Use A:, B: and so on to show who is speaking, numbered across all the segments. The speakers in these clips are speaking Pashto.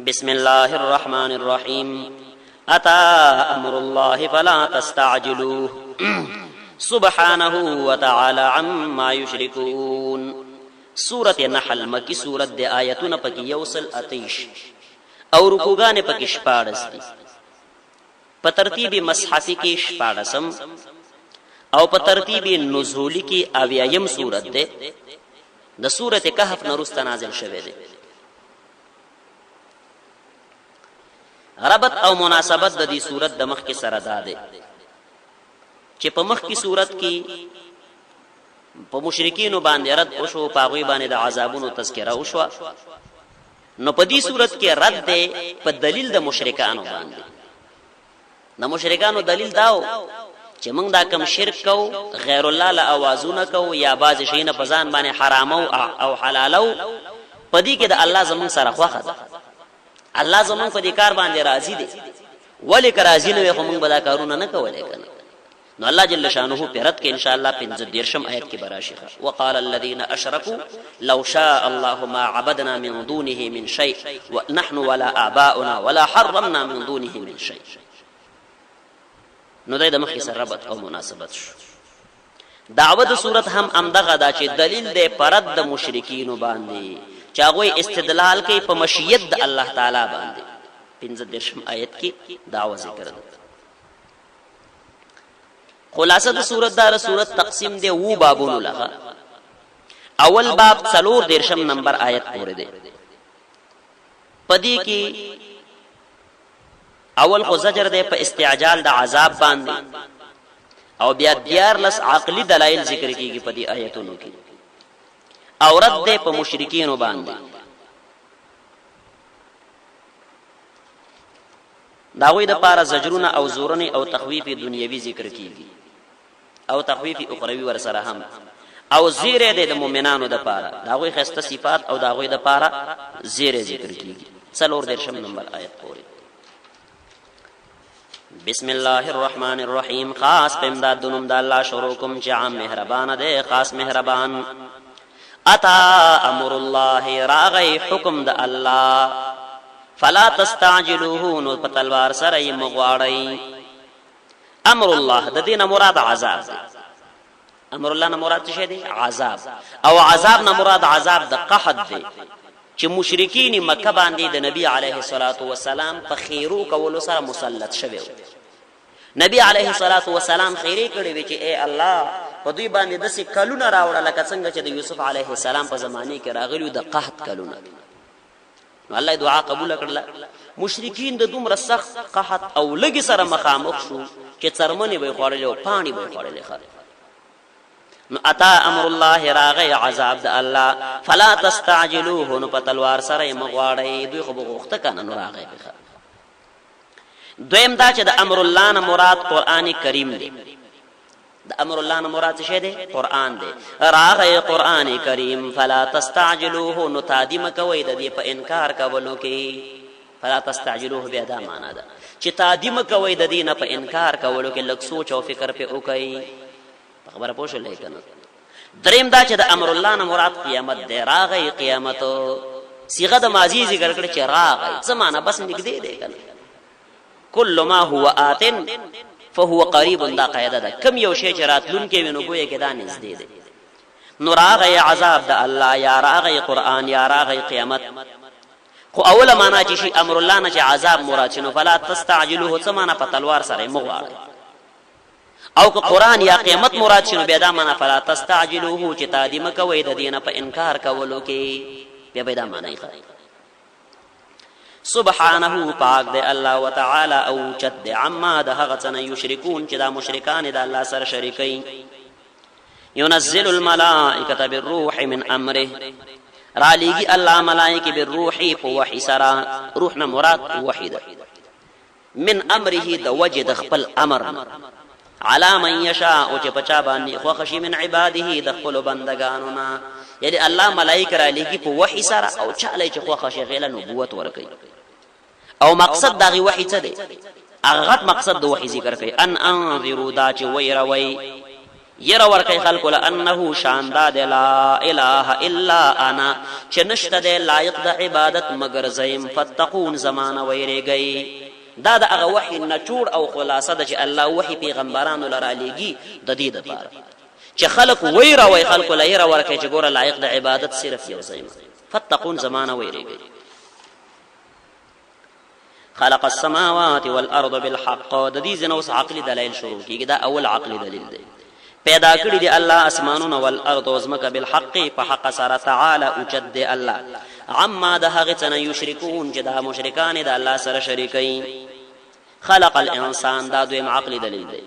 A: بسم الله الرحمن الرحيم أتى أمر الله فلا تستعجلوه سبحانه وتعالى عما يشركون. سورة نحل مکی سورت دے آیتون پکی یوصل اتیش اور رکوگان پکی شپاڑس دی پا ترتیب مصحفی کی شپاڑسم او پا ترتیب نزولی کی اویایم سورت دے دا سورت کہف نرست نازل شوے دے. ربط او مناسبت د دې صورت د مخ کې سره داده چې په مخ کې صورت کې په مشرکینو باندې رد وشو، په هغوی باندې د عذابونو تذکره وشو. نو په دې صورت کې رد دی په دلیل د مشرکانو باندې. د مشرکانو دلیل داو چې موږ دا کم شرک کو، غیر الله له اوازونه کو، یا بعض شیونه په ځان باندې حرامو او حلالو، په دې کې د الله زموږ سره خوښه ده. الله زمون په دې کار باندې راضي دي، ولی که راضي نه وي خو موږ به دا کارونه نه کولای کنه. نو الله جل شانه پیرت کې ان شاء الله 15 آیت کې براشي. وقال الذين اشركوا لو شاء الله ما عبدنا من دونه من شيء ونحن ولا آباؤنا ولا حرمنا من دونه من شيء. نو د مخکې سره ربط او مناسبت شو. دعوت صورت هم امدغه دا چې دلیل دی پرد د مشرکین باندې چاغوی استدلال کوي په مشیت د الله تعالی باندې. 15 آیت کې دعوه ذکر ده. خلاصه د سورۃ دا سورۃ تقسیم دی وو بابونو لغه. اول باب 14 نمبر آیت پورې دی. پدې کې اول خو زجر دی په استعجال د عذاب باندې، او بیا 14 عقلی دلایل ذکر کیږي په دې آیتونو کې. او رد دے پا مشرکینو باندے. داوی دا پارا زجرون او زورن او تخویف دنیاوی ذکر کیگی او تخویف اخروی ورسرهم او زیر دے دا مومنانو دا پارا داوی خیست صفات او داوی دا پارا زیر ذکر کیگی. 14 نمبر آیت پوری. بسم الله الرحمن الرحیم. خاص پہ امداد دنم دا اللہ شروعکم چی عام مہربان دے خاص مہربان. اتا امر الله راغی حکم د الله فلا تستعجلوه نو پتلوار سره مغواړی. امر الله د دینه مراد عذاب دی. امر الله نه مراد څه دی؟ عذاب. او عذاب نه مراد عذاب د قحط دی چې مشرکین مکه باندې د نبی علیه الصلاۃ والسلام په خیرو کولو سره مسلط شوه. نبی علیه الصلاۃ والسلام خیری کړي وی چې اے الله په دوی باندې داسې کلونه راوړه لکه څنګه چې د یوسف علیه السلام په زمانه کې راغلیو د قحط کلونه. نو الله دعا قبول کړله. مشرکین د دومره سخت قحط او لګي سره مخامخ شو چې څرمنې به خوړلې او پانی به خوړلې خره. نو اتا امر الله راغی عذاب د الله فلا تستعجلوه نو په تلوار سره مغواړی. دوی خو بغوخته کنه نو راغی. دویم دا چې د امر الله نه مراد قران کریم دی. د امر الله نه مراد څه دی؟ قران دی. راغی قران کریم فلا تستعجلوه نو تادیم کوي د دې په انکار کولو کې. فلا تستعجلوه بیا دا معنا ده چې تادیم کوي د دې نه په انکار کولو کې لږ سوچ او فکر په وکړي. خبره پوه شو لیکنه. دریم دا چې د امر الله نه مراد قیامت دی. راغی قیامت صيغه د ماضی ذکر کړي چې راغی څه معنا بس نږدې دی کنه. کل ما هو آتن فهو قریب. دا قاعده ده کم یو شی چې راتلون کې وینو ګویا کې دا نږدې دی. نو راغی عذاب د الله یا راغی قران یا راغی قیامت. خو اوله معنا چې شي امر الله نه چې عذاب مراد شنو فلا تستعجلوه څه معنا په تلوار سره مغواړي. او که قران یا قیامت مراد شنو بیا دا معنا فلا تستعجلوه چې تادیم کوي د دینه په انکار کولو کې بیا دا معنا یې. سبحانه پاک دے الله وتعالى او چت دے عما ده هغه څه یشرکون چې دا مشرکان د الله سره شریکي. ينزل الملائکه بالروح من امره را لیږي الله ملائکه بالروح په وحی سره. روح نه مراد وحی ده. من امره د وجه د خپل امر علی من یشاء چې پچا باندې خو خشی من عباده د خپل بندگانو نه. یعنی الله ملائکه را لیږي په وحی سره او چاله چې خو خشی غیله نبوت ورکي. او مقصد داغي وحی څه دی؟ هغه مقصد د وحی ذکر کوي. ان انذروا دا چې ويروي ير ورکی خلق لانه شانداد لا اله الا انا چې نشته د لایق د عبادت مگر زیم فتقون زمانه ویریږي. دا د هغه وحی نچوړ او خلاصه ده چې الله وحی پیغمبرانو لره لېږي د دې دپاره چې خلق ویروي خلق له یره ورکړي چې ګوره لایق د عبادت صرف یو ځای فتقون زمانه ویریږي. خلق السماوات والارض بالحق د دې ځنه اوس عقلي دلایل شروع کیږي. دا اول عقلي دلیل دی. پیدا کړی دی الله اسمانونه والارض وزمکه بالحق په حق سره تعالی اوچت دی الله عما د هغه څه نه یشرکون چې دا مشرکان د الله سره شریکي. خلق الانسان دا دویم عقلي دلیل دی.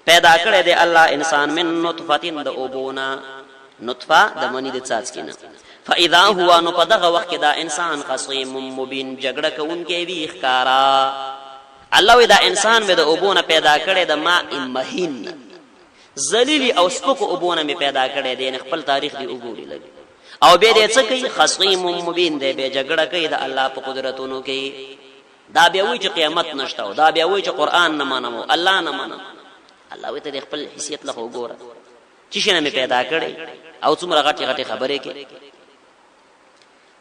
A: پیدا کړی دی الله انسان من نطفه د اوبونا نطفه د منی د څاڅکي نه فاذا هو نو په دغه وخت دا انسان خصیم مبین جګړه کوونکی وی ښکارا. الله وی دا انسان مې د اوبونه پیدا کړی د ماء مهین ذلیل او سپک اوبونه مې پیدا کړی دی. خپل تاریخ دی وګوري لګي او به دې څه کوي خصیم مبین دی به جګړه کوي د الله په قدرتونو کې. دا بیا وی چې قیامت نشته او دا بیا وی چې قران نه منمو الله نه منم. الله وی ته خپل حیثیت له وګوره چې شنه مې پیدا کړی او څومره غټي خبرې کې.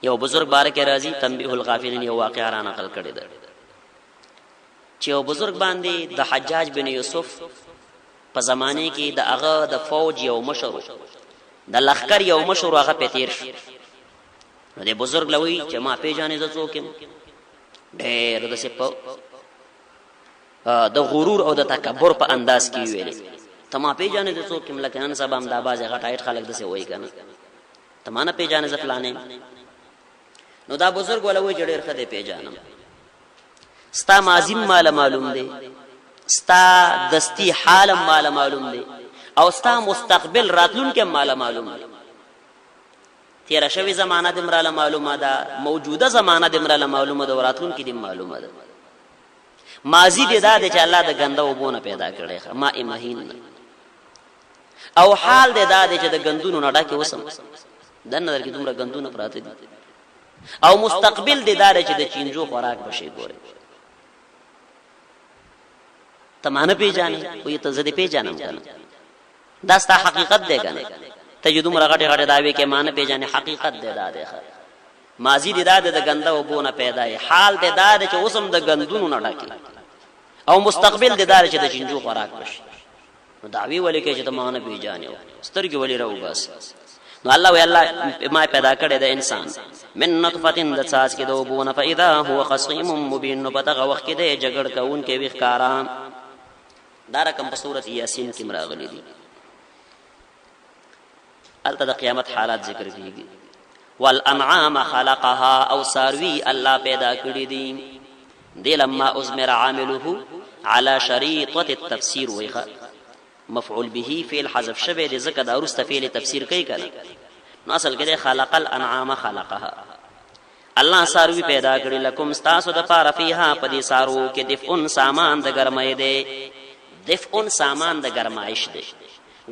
A: یو بزرگ بارک راضی تنبیه الغافلین یو واقعا را نقل کړی ده چې یو بزرگ باندې د حجاج بن یوسف په زمانه کې د هغه د فوج یو مشر د لخر یو مشر هغه پتیر شو. نو د بزرگ لوی چې ما پیژانې ز څوک ډېر د سپو د غرور او د تکبر په انداز کې ویلې ته ما پیژانې ز څوک لکه نن سبا هم د باز غټایټ خلک د څه وای کنه ته ما نه پیژانې ز فلانه. نو دا بزرگ ولا وی جوړ خدای پیژانم ستا ماضی مال معلوم دی ستا دستی حال مال معلوم دی او ستا مستقبل راتلون کې مال معلوم دی. تیر شوی زمانہ د مراله معلومه ده موجوده زمانہ د مراله معلومه ده راتلون کې د معلومه ده. ماضی دې دا چې الله د غنده وبونه پیدا کړي ما مهین او حال دې دا چې د غندونو نه ډکه وسم د نظر کې دومره غندونه پراته دي او مستقبل دې دار چې د چینجو خوراک بشي. ګوره ته مانه پیژانې وې ته زده پیژانم کنه دا ستا حقیقت دی کنه ته جو دومره غټه داوی کې مانه پیژانې حقیقت دی دا دی. ماضی دې دا د غنده وبونه پیدا حال دې دا چې اوسم د غندونو نه ډکه او مستقبل دې دار چې د چینجو خوراک بشي. نو داوی ولې کې چې ته مانه پیژانې سترګې ولې راو بس. نو الله وی الله ما پیدا کړی د انسان من نطفه د څاڅ کې د وبونه فاذا هو خصیم مبین. نو په دغه وخت کې د جګړ کوون کې وښکارا. دا رقم په سورۃ یاسین کې مراغلي دي. الته د قیامت حالات ذکر کیږي. والانعام خلقها او ساروی الله پیدا کړی دي. دی لما ازمر عامله على شريطه التفسير ويخ مفعول به فعل حذف شوه د ذکر د ارسته فعل تفسیر کوي کنه. نو اصل کې خلق الانعام خلقها الله ساروی پیدا کړی لکم استاسو د پاره فيها پدې سارو کې دفعن سامان د ګرمۍ دی. دفعن سامان د ګرمایش دی.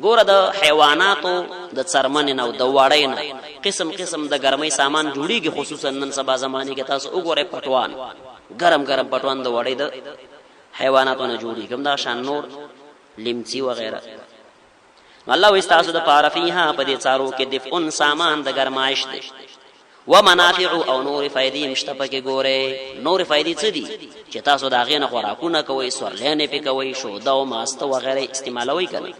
A: ګوره د حیواناتو د څرمن نه او د وړۍ نه قسم قسم د ګرمۍ سامان جوړیږي. خصوصا نن سبا زمانه کې تاسو وګورئ پټوان ګرم پټوان د وړۍ د حیواناتو نه جوړیږي کوم دا شان نور لیمچی وغیرہ. الله واستاسو د پاره فيها پدې څارو کې دفعن سامان د ګرمایش دی. ومنافع او نور فائدې مشته پکې. ګوره نور فائدې څه دي چې تاسو دا غینه خوراکونه کوي سورلینې پې کوي شوده او ماسته وغیرہ استعمالوي کنه.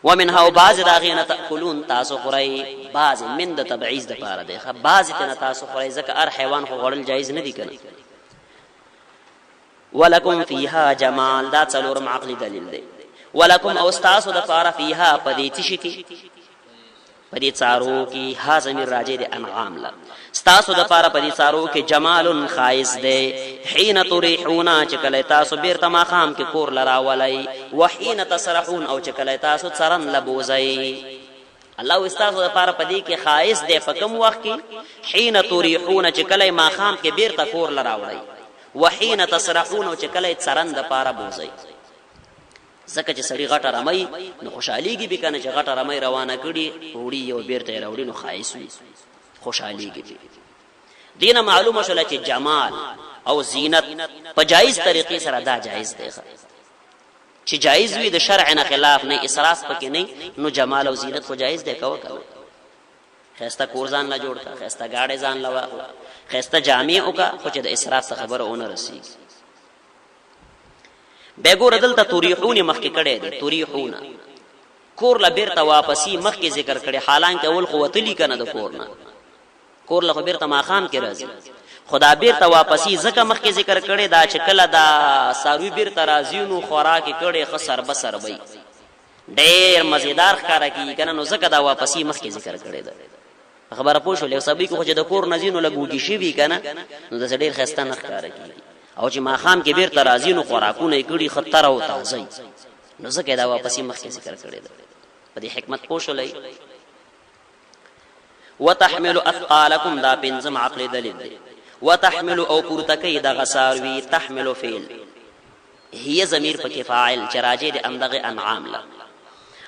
A: ومنها بعض دا غینه تاکلون تاسو خوري بعض من د تبعیض د پاره دی. بعض ته تاسو خوري ځکه هر حیوان خو غړل جایز نه دي کنه. ولکم فیها جمال دا څلورم عقلی دلیل دی. ولکم او استاسو د پاره فیها پدې تشی کی پدې څارو کی ها زمیر راجه د انعام لا استاسو د پاره پدې څارو کی جمال خایس دی. حين تریحون چې کله تاسو بیرته ما خام کې کور لرا ولای وحين تسرحون او چې کله تاسو څرن لبوزای. الله استاسو د پاره پدې کې خایس دی. په کوم وخت کې حين تریحون چې کله ما خام کې بیرته کور لرا ولای وحين تسرحون او چې کله څرن د پاره بوزای. زکه چې سړی غټه رمای نو خوشاليږي به کنه چې غټه رمای روانه کړي وړي یو بیرته راوړي نو خایس وي خوشاليږي. دینه معلومه شول چې جمال او زینت په جایز طریقې سره دا جایز دی. چې جایز وي د شرع نه خلاف نه اسراف پکې نه نو جمال او زینت خو جایز دی کوه خسته کور ځان لا جوړ کا خسته گاډي ځان لا واخله خسته جامع وکا خو چې د اسراف څخه خبره ونه رسي به ګور دلته توریحون مخکې کړي دي توریحون کور لا بیرته واپسی مخکې ذکر کړي حالانکه اول قوتلی کنه د کور نه کور لا بیرته ماخام کې راځي خدا بیرته واپسی زکه مخکې ذکر کړي دا چې کله دا ساروی بیرته راځي نو خوراک کړي خسر بسر وي ډېر مزیدار ښکارا کی کنه نو زکه دا واپسی مخکې ذکر کړي دا خبره پوښول یو سبي کو چې د کور نزینو لګوږي شي وی کنه نو د ډېر خسته نه ښکارا کی او چې ماخام کې بیرته راځي نو خوراکونه کړي خطر او تازه نو زکه دا واپسی مخکې ذکر کړي دا په دې حکمت پوښولای وتحمل اثقالکم دا پنځم عقل دلیل دی وتحمل او پورتکی دا غساروی تحمل فعل هي ضمیر پکې فاعل چراجه د اندغه انعام لا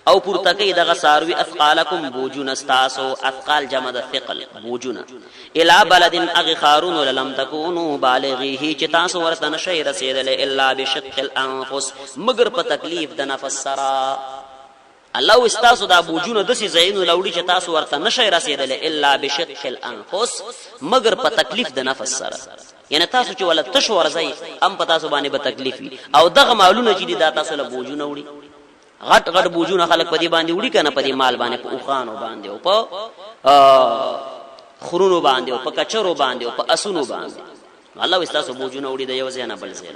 A: او پورتکی دا غساروی اثقالکم بوجون استاسو اثقال جمع د ثقل بوجون الی بلد اغخارون لم تکونوا بالغیه چې تاسو ورته نشئ رسیدل الا بشق الانفس مگر په تکلیف د نفس سرا الله استاسو دا بوجونه د سي زینو لوړي چې تاسو ورته نشئ رسیدل الا بشق الانفس مگر په تکلیف د نفس سره یعنی تاسو چې ولته تشو ورځي ام په تاسو باندې به تکلیف وي او دغه مالونه چې دا تاسو له بوجونه وړي غټ غټ بوجونه خلک په دې باندې وړي کنه په دې مال باندې په اوخانو باندې او په خرونو باندې او په کچرو باندې او په اسونو باندې الله استاسو بوجونه وړي د یو ځای نه بل ځای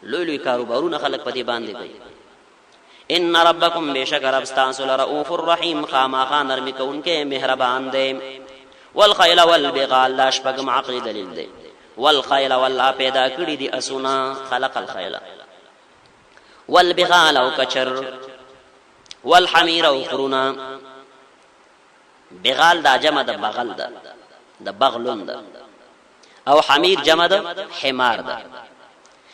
A: لوی لوی کاروبارونه خلک په دې باندې کوي ان ربکم بیشک رب استاسو لرؤوف الرحیم خاما خان نرمی کونکه مهربان دے والخیل والبغال لا شپغم عقل دلیل دے والخیل والله پیدا کړی دی اسونا خلق الخیل والبغال او کچر والحمیر او خرونا بغال دا جمع د بغل دا د بغلون دا او حمیر جمع د حمار دا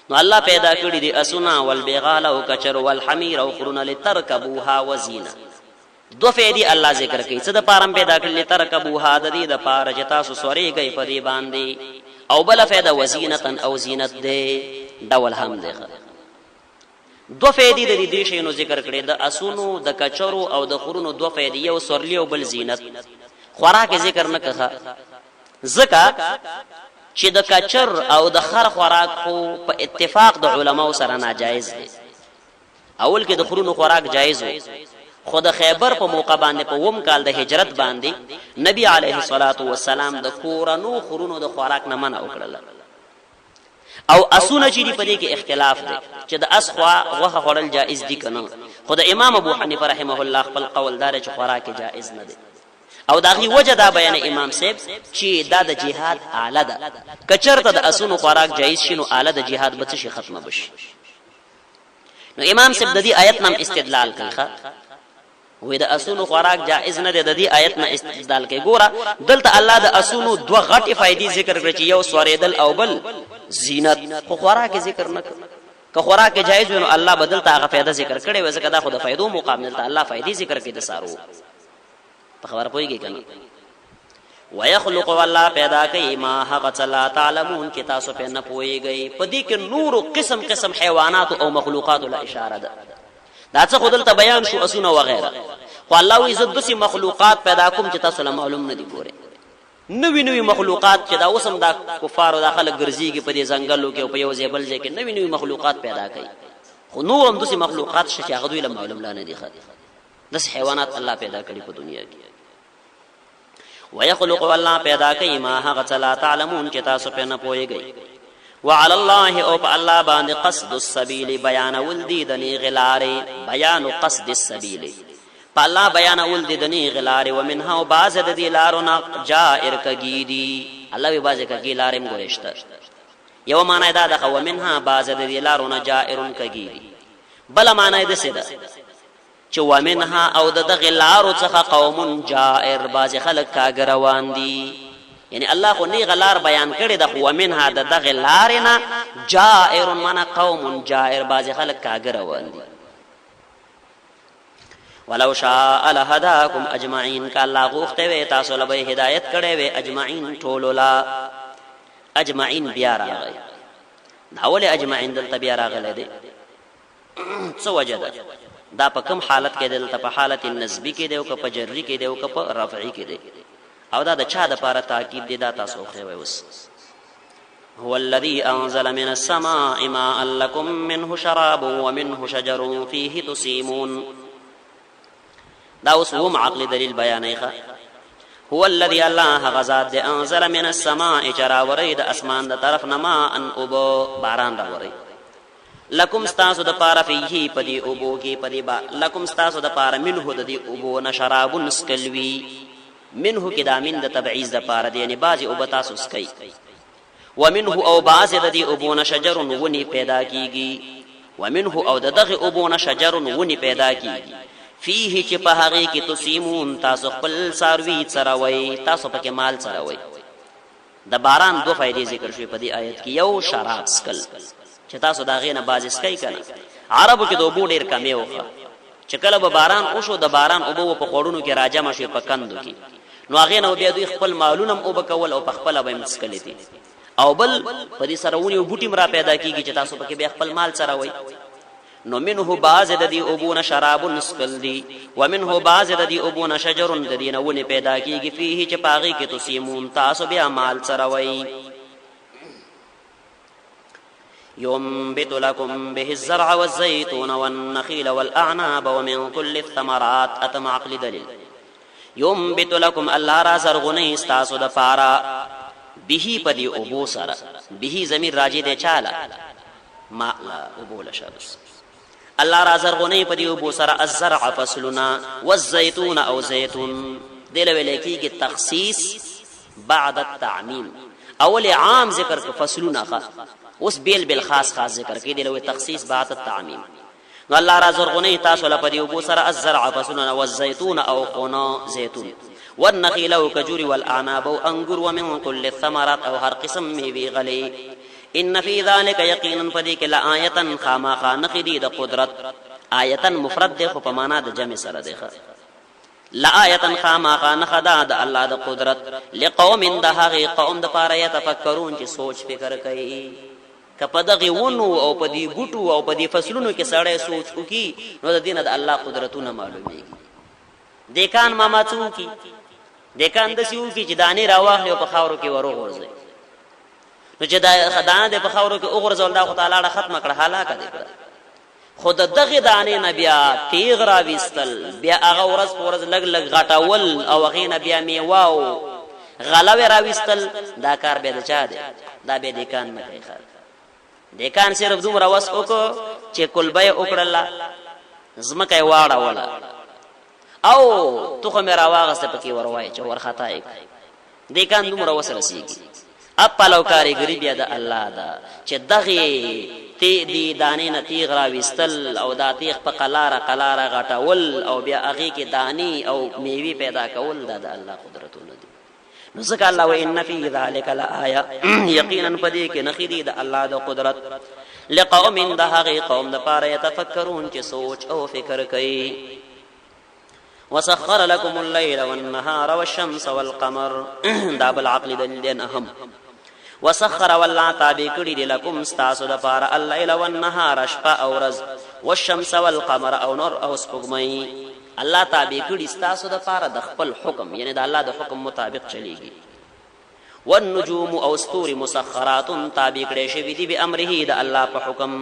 A: نو الله پیدا کړی دی اسونا والبغال او کچر والحمیر او خرونا لترکبوها وزینه دو فیدی الله ذکر کوي څه د پارم پیدا کړل لترکبوها د دې د پار جتا سو سوري گئی په دې باندې او بل فیدا وزینتن او زینت دې ډول هم دی دو فیدی د دې شی نو ذکر کړی د اسونو د کچرو او د خورونو دو فیدی یو سورلی او بل زینت خوراک ذکر نه کړه زکه چې د کچر او د خر خوراک خو په اتفاق د علماو سره ناجایز دی اول کې د خورونو خوراک جایز وي خود خیبر په موقع باندې په ووم کال د هجرت باندې نبی علیه الصلاۃ والسلام د کورانو خورونو د خوراک نه منع وکړل او اسونه چې په دې کې اختلاف دی چې د اسخوا غوخه خورل جایز دي کنه خود امام ابو حنیفه رحمه الله خپل قول دار چې خوراک جایز نه دی او داغي وجه دا بیان امام صاحب چې دا د جهاد اعلی ده کچرته د اسونو خوراک جایز شنو اعلی د جهاد به څه ختمه بشي نو امام صاحب د دې آیت نام استدلال کوي وې د اسونو خوراک جائز نه ده د دې آیت نه استدلال کوي ګوره دلته الله د اسونو دوه غټي فائدې ذکر کړي چې یو سوریدل او بل زینت خو خوراک ذکر نه که خوراک جائز نو الله بدل تا هغه فائدہ ذکر کړي وې ځکه دا خو د فائدو مقابل ته الله فائدې ذکر کړي د سارو په خبر پويږي کنه ويخلق والله پیدا کوي ما حق لا تعلمون کی تاسو په نه پويږي په دې کې نور قسم قسم حیوانات او مخلوقات له اشاره ده دا څه خودل ته بیان شو اسونه وغیرہ خو الله وی عزت دسي مخلوقات پیدا کوم چې تاسو له معلوم نه دي ګوره نوې نوې مخلوقات چې دا اوسم دا کفار داخله ګرځيږي په دې ځنګلو کې او په یو ځبل ځای کې نوې نوې مخلوقات پیدا کوي خو نور هم دسي مخلوقات چې هغه دوی له معلوم نه دي خاطر داس حیوانات الله پیدا کړی په دنیا کې ويخلق والله پیدا کوي ما هغه لا تعلمون چې تاسو په نه پويږئ وعلى الله او په الله باندې قصد السبيل بیان ولدي دني غلاره بیان قصد السبيل په الله بیان ولدي دني غلاره ومنها وبعض د دي لارونه جائر کګيدي الله به بعض کګي لارم ګورشت یو معنی دا ده ومنها بعض د دي لارونه جائر کګيدي بل معنی ده سده چې ومنها او د غلارو څخه قوم جائر بعض خلک کاګروان دي یعنی الله خو نه غلار بیان کړي د خو منها د دغه لارنا جائر من قوم جائر باز خلق کاګر وندي ولو شاء لهداكم اجمعين ک الله غوخته وي تاسو له هدایت کړي وي اجمعين ټولولا اجمعين بیا راغی داول اجمعين دلته بیا راغله دي څه وجه ده دا په کوم حالت کې دلته په حالت نسبی کې دی او په جری کې دی او په رفعی کې دی او دا د چا د پاره تاکید دی دا تاسو خو وایوس هو الذي انزل من السماء ماء لكم منه شراب ومنه شجر فيه تسيمون دا اوس هم عقل دلیل بیانېخه هو الذي الله غزاد دی انزل من السماء چراوري د اسمان د طرف نما ان اوبو باران راوري لکم ستاسو د پاره فيه پدی اوبو کې پدی با لکم ستاسو د پاره منه د دی اوبو نشراب نسکلوي منه کې دا من د تبعیض د پاره دی یعنی بازي اوبو تاسو سکي ومنه او باز د دی اوبو نشجر ونی پیدا کیږي ومنه او دغه اوبو نشجر ونی پیدا کیږي فيه چې په هغه کې تسیمون تاسو خپل ساروي چروي تاسو پکې مال چروي د باران دو فائدې ذکر شوي په دې آیت کې یو شراب سکل چې تاسو دا غینه باز اسکای کنه عربو کې دوه ډیر کمی وخه چې کله به باران او شو د باران او په خوړونو کې راجمه شي په کندو کې نو هغه نو بیا دوی خپل مالونه او بکول او په خپل به مسکلې دي او بل په دې سره ونی بوټي مرا پیدا کیږي چې تاسو پکې به خپل مال چروي نو منه باز د دی ابون شراب نسکل دی ومنه باز د دی ابون شجر د دینه ونی پیدا کیږي فيه چې پاغي کې تسیمون تاسو بیا مال چروي ينبت لكم به الزرع والزيتون والنخيل والأعناب ومن كل الثمرات اتم عقل دلیل ينبت لكم الله را زرغنی استاسو د پارا به پدی ابو سرا به ضمیر راجی دے چالا ما لا ابو لشابس الله را زرغنی پدی ابو سرا الزرع فصلنا والزيتون او زيتون دل ولیکی کی تخصیص بعد التعمیم اول عام ذکر کو فصلنا خا اس بیل خاص ذکر کی دل تخصیص بعد التعمیم الله را زرغنی تاسو لپدی ابو سرا الزرع فصلنا والزيتون او خنا زيتون والنخيل وكجور والأعناب وأنجر ومن كل الثمرات أو هر قسم ميوي غلي إن في ذلك يقينا فديك لآية خاما خانق دي دا قدرت آية مفرد دي خفمانا دا جمع سر دي لآية خاما خانق دا الله دا قدرت لقوم دا هغي قوم دا پارا يتفكرون چه سوچ فکر کئی کپدغی ونو او پدی گوٹو او پدی فصلونو کې سړی سوچ وکي نو د دین د الله قدرتونه معلومیږي دیکان ماما څوکي دیکان د سیو کې چې دانه راواخلي او په خاورو کې ورو ورځي نو چې دا خدانه د په خاورو کې وګرځول دا خدای تعالی ختم کړه هلاکه دي خود دغه دانه نبیا تیغ را وستل بیا هغه ورځ پورز لګ لګ غټاول او هغه نبیا میواو غلاوه را وستل دا کار به د چا دی دا به دیکان نه کوي دیکان صرف دومره وس وکړو چې کلبه وکړه زمکه واړه ولا او تو خو مې راواغسته پکې وروای چې ورختا یې دیکان دومره وسره سیږي اپلو کاریګری بیا د الله دا چې دغه تی دی دانې نه تیغ را وستل او دا تیغ په قلاره غټول او بیا هغه کې دانی او میوي پیدا کول دا د الله قدرتونه دي نو ځکه الله وان فی ذلک لآیه یقینا پدې کې نخیری د الله د قدرت لقوم ده هغه قوم د پاره يتفکرون چې سوچ او فکر کوي وسخر لكم الليل والنهار والشمس والقمر دا بالعقل دلیل اهم وسخر والله تابع کړي دي لكم استاسو د پاره الليل والنهار شپه او ورځ والشمس والقمر او نور او سپوږمۍ الله تابع کړي استاسو د پاره د خپل حکم یعنی د الله د حکم مطابق چلیږي والنجوم او استور مسخرات تابع کړي شوی دي به امره د الله په حکم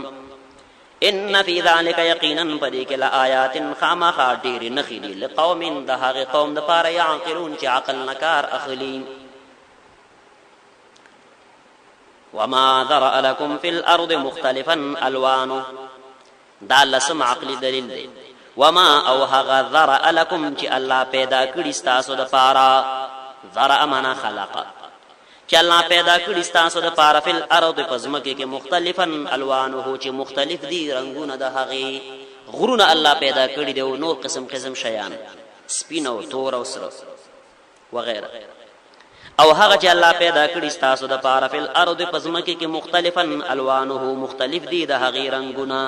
A: ان فی ذلک یقینا فدیک لآیات خامخ ډیر نخیلی لقوم ده هغه قوم د پاره یعقلون چې عقل نکار اخلی وما ذرأ لكم في الارض مختلفا الوانه دا لسم عقلی دلیل دی وما او هغه ذرأ لكم چې الله پیدا کړی تاسو د پاره ذرأ معنا خلق چې الله پیدا کړی تاسو د پاره فل ارض پزمکه کې مختلفا الوانه چې مختلف دي رنگونه د هغه غرونه الله پیدا کړی دی او نور قسم شیان سپین او تور او سره وغيرها او هغه چې الله پیدا کړی تاسو د پاره فل ارض پزمکه کې مختلفا الوانه مختلف دي د هغه رنگونه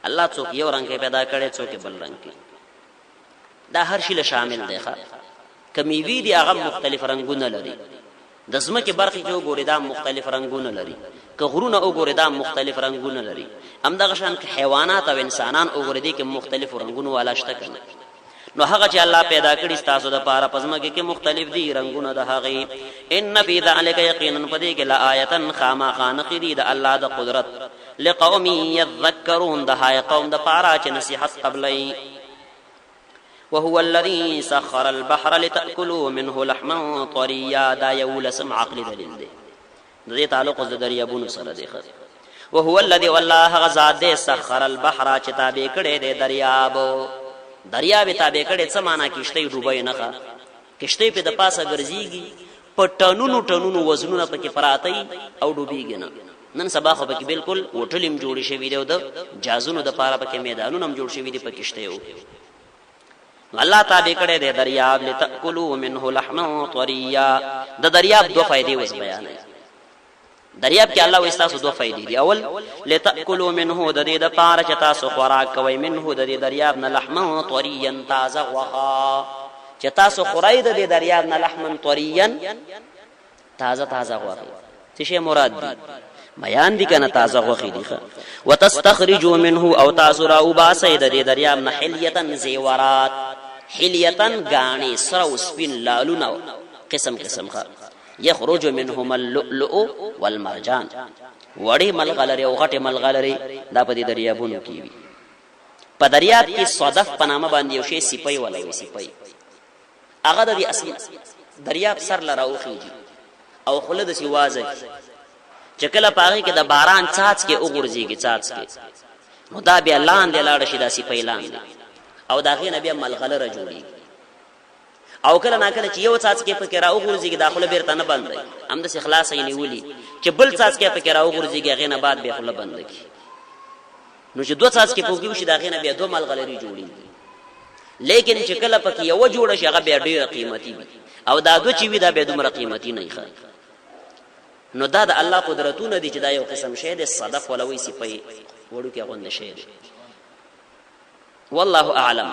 A: الله څوک یو رنگ پیدا کړي څوک بل رنگ دا هر شی له شامل دی ښا کمی وی دي هغه مختلف رنگونه لري د ځمکې برخې چې وګورې دا مختلف رنګونه لري، که غرونه وګورې دا مختلف رنګونه لري، همدغه شان که حیوانات او انسانان وګورې دي کې مختلف رنګونه والا شته کنه. نو هغه چې الله پیدا کړي ستاسو د پاره په ځمکه کې مختلف دي رنګونه د هغې. ان فی ذلک یقینا پدې کې لآیة خامخا نقدي د الله د قدرت لقوم یذکرون د هاي قوم د پاره چې نصیحت قبلې. وهو الذي سخر البحر لتأكلوا منه لحما طريا دا يولسم عقل دلیل دی د دې تعلق د دریابونو سره دی. وهو الذي والله غزاد دې سخر البحر چې تابع کړي دې دریاب تابع کړي څه معنا کشته ډوبای نه ښه کشته په د پاسه ګرځيږي په ټنونو وزنونه پکې پراته او ډوبېږي نه. نن سبا خو پکې بالکل وټلم جوړ شوی دی او د جازونو د پاره پکې میدانونه هم جوړ شوی دی په کشته یو. الله تابع کړي دې دریاب لتأكلوا منه لحما طريا. د دریاب دوه فائدې وس بیانې. دریاب کې الله وستاسو دوه فائدې دي. اول لتأكلوا منه د دې د پاره چې تاسو خوراک کوئ منه د دې دریاب نه لحما طريا تازه غوښه چې تاسو خورئ د دې دریاب نه لحما طريا تازه غوښه. څه شی مراد دي؟ بیان دي کنه تازه غوښه دي. وتستخرجوا منه او تاسو را وباسئ د دې دریاب نه حلیه زیورات حلیه غانی سرو سپین لالونه قسم ښه. يخرج منهم اللؤلؤ والمرجان وړي ملغلري او غټي ملغلري دا په دې دریابونو کې وي. په دریاب کې صدف په نامه باندې یو شی سپي ولوي سپي هغه د دې اصل دریاب سر لراوخیږي او خلد سی وازه چې کله پاره کې د باران څاڅ کې وګورځيږي څاڅ کې نو دا بیا لاندې لاړ شي دا سپي لاندې او دا غي نبی ملغلره جوړي او کله ناکله چې یو څاڅ کې پکې راو غورځيږي داخله بیرته نه بندي هم د اخلاص یې نیولي چې بل څاڅ کې پکې راو غورځيږي هغه نه بعد به خله بند کی. نو چې دوه څاڅ کې پوګي وشي داخله نه بیا دوه ملغلري جوړي. لیکن چې کله پکې یو جوړ شي هغه بیا ډېر قیمتي وي او دا دوه چې وي دا به دومره قیمتي نه ښه. نو دا د الله قدرتونه دي چې دا یو قسم شی دی صدف ولوي سپي وړو کې غونډه شی دی. والله اعلم.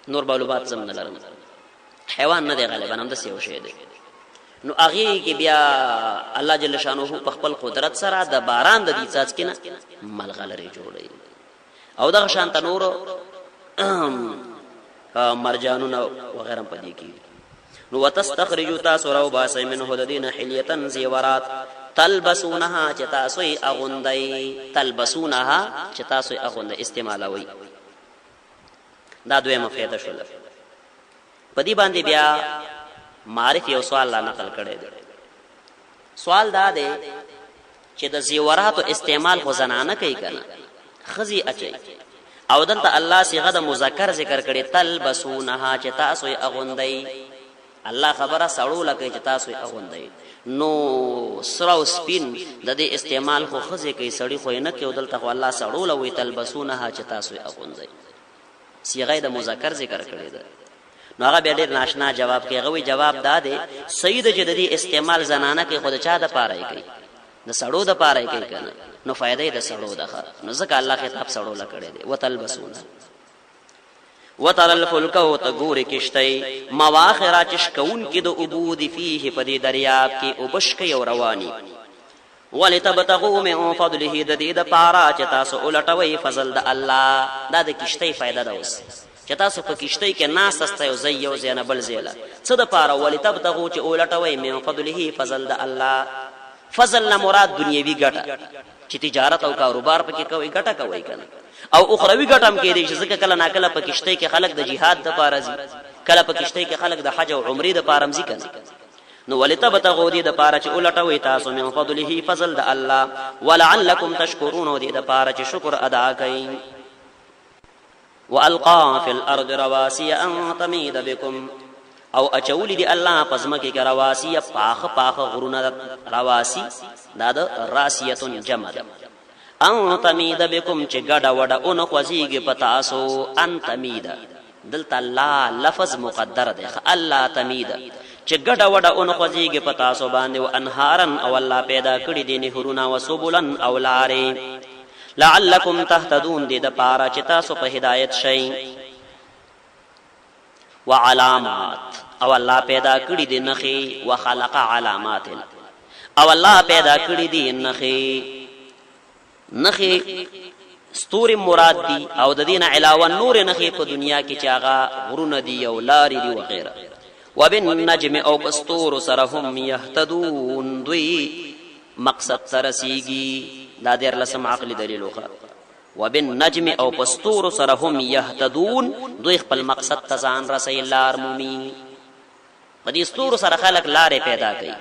A: نور معلومات زم نه لرم. حیوان نه دی غالبا هم د سیو شی دی. نو هغه کې بیا الله جل شانه په خپل قدرت سره د باران د دې څاڅ کې نه ملغلري جوړي او د شانت نور مرجانونه وغيرها پدې کې. نو وتستخرجوا تاسو راو باسي منه د دین حلیه زیورات تلبسونها چې تاسو یې اغوندئ تلبسونها چې تاسو یې اغوندئ استعمالوي. دا دویمه فائدہ شول. پدې باندې بیا معرف یو سوال لا نقل کړي دي. سوال دا دی چې د زیورات استعمال خو زنانه کوي کنه خزي اچي او دلته الله صيغه د مذکر ذکر کړي تلبسونها چې تاسو یې اغوندئ. الله خبره سړو لکه چې تاسو یې اغوندئ. نو سرو سپین د دې استعمال خو خزي کوي سړی خو نه کوي دلته خو الله سړو لوي تلبسونها چې تاسو یې اغوندئ. صيغه د مذکر ذکر کړي ده. نو هغه به ډېر ناشنا جواب کوي. غوي جواب داده سید چې د دې استعمال زنانه کې خود چا د پاره کوي د سړو د پاره کوي کنه نو فائدې د سړو ده. نو ځکه الله خطاب سړو لکړي دي. وتلبسون وتر الفلك وتغور کشتي مواخر چشکون کې د عبود فيه پدې دریاب کې وبشک یو رواني ولتبتغوا من فضله د دې د پاره چې تاسو ولټوي فضل د الله. دا د کشتي فائدہ ده. اوس چې تاسو په کشتۍ کې ناس استه یو ځای یو ځای نه بل ځای له څه د پاره ولتبتغوا چې ولټوي من فضله فضل د الله. فضل نه مراد دنیوي ګټه چې تجارت او کاروبار پکې کوي ګټه کوي کنه او اخروی ګټه هم کېږي چې ځکه کله ناکله په کشتۍ کې خلک د جهاد د پاره ځي کله په کشتۍ کې خلک د حج او عمرې د پاره ځي کنه. نو ولتبتغوا دې د پاره چې ولټوي تاسو من فضله فضل د الله ولعلکم تشکرون دې د پاره چې شکر ادا کړئ. والقى في الارض رواسي ان تميد بكم او اچول دي الله پزمکه کې رواسي پاخ غرونه رواسي دا د راسيه جمع ان تميد بكم چې ګډه وډه اون خوځيږي پتا سو ان تميد دلته لا لفظ مقدر دی الله تميد چې ګډه وډه اون خوځيږي پتا سو باندې او انهارن او الله پیدا کړی دي نهرونه وسبلن او لارې لعلکم تهتدون دې د پاره چې تاسو په هدایت شئ. وعلامات او الله پیدا کړی دي نخي وخلق علامات او الله پیدا کړی دي نخي ستوري مراد دي او د دین علاوه نور نخي په دنیا کې چاغه غرونه دي او لارې دي وغيرها وبالنجم او پستور سره هم يهتدون دوی مقصد ترسيږي دا دیر لسم عقل دلیلوخه وبالنجم او پستور سره هم يهتدون دوی خپل مقصد تزان رسي لار مومي پدې ستور سره خلق لارې پیدا کوي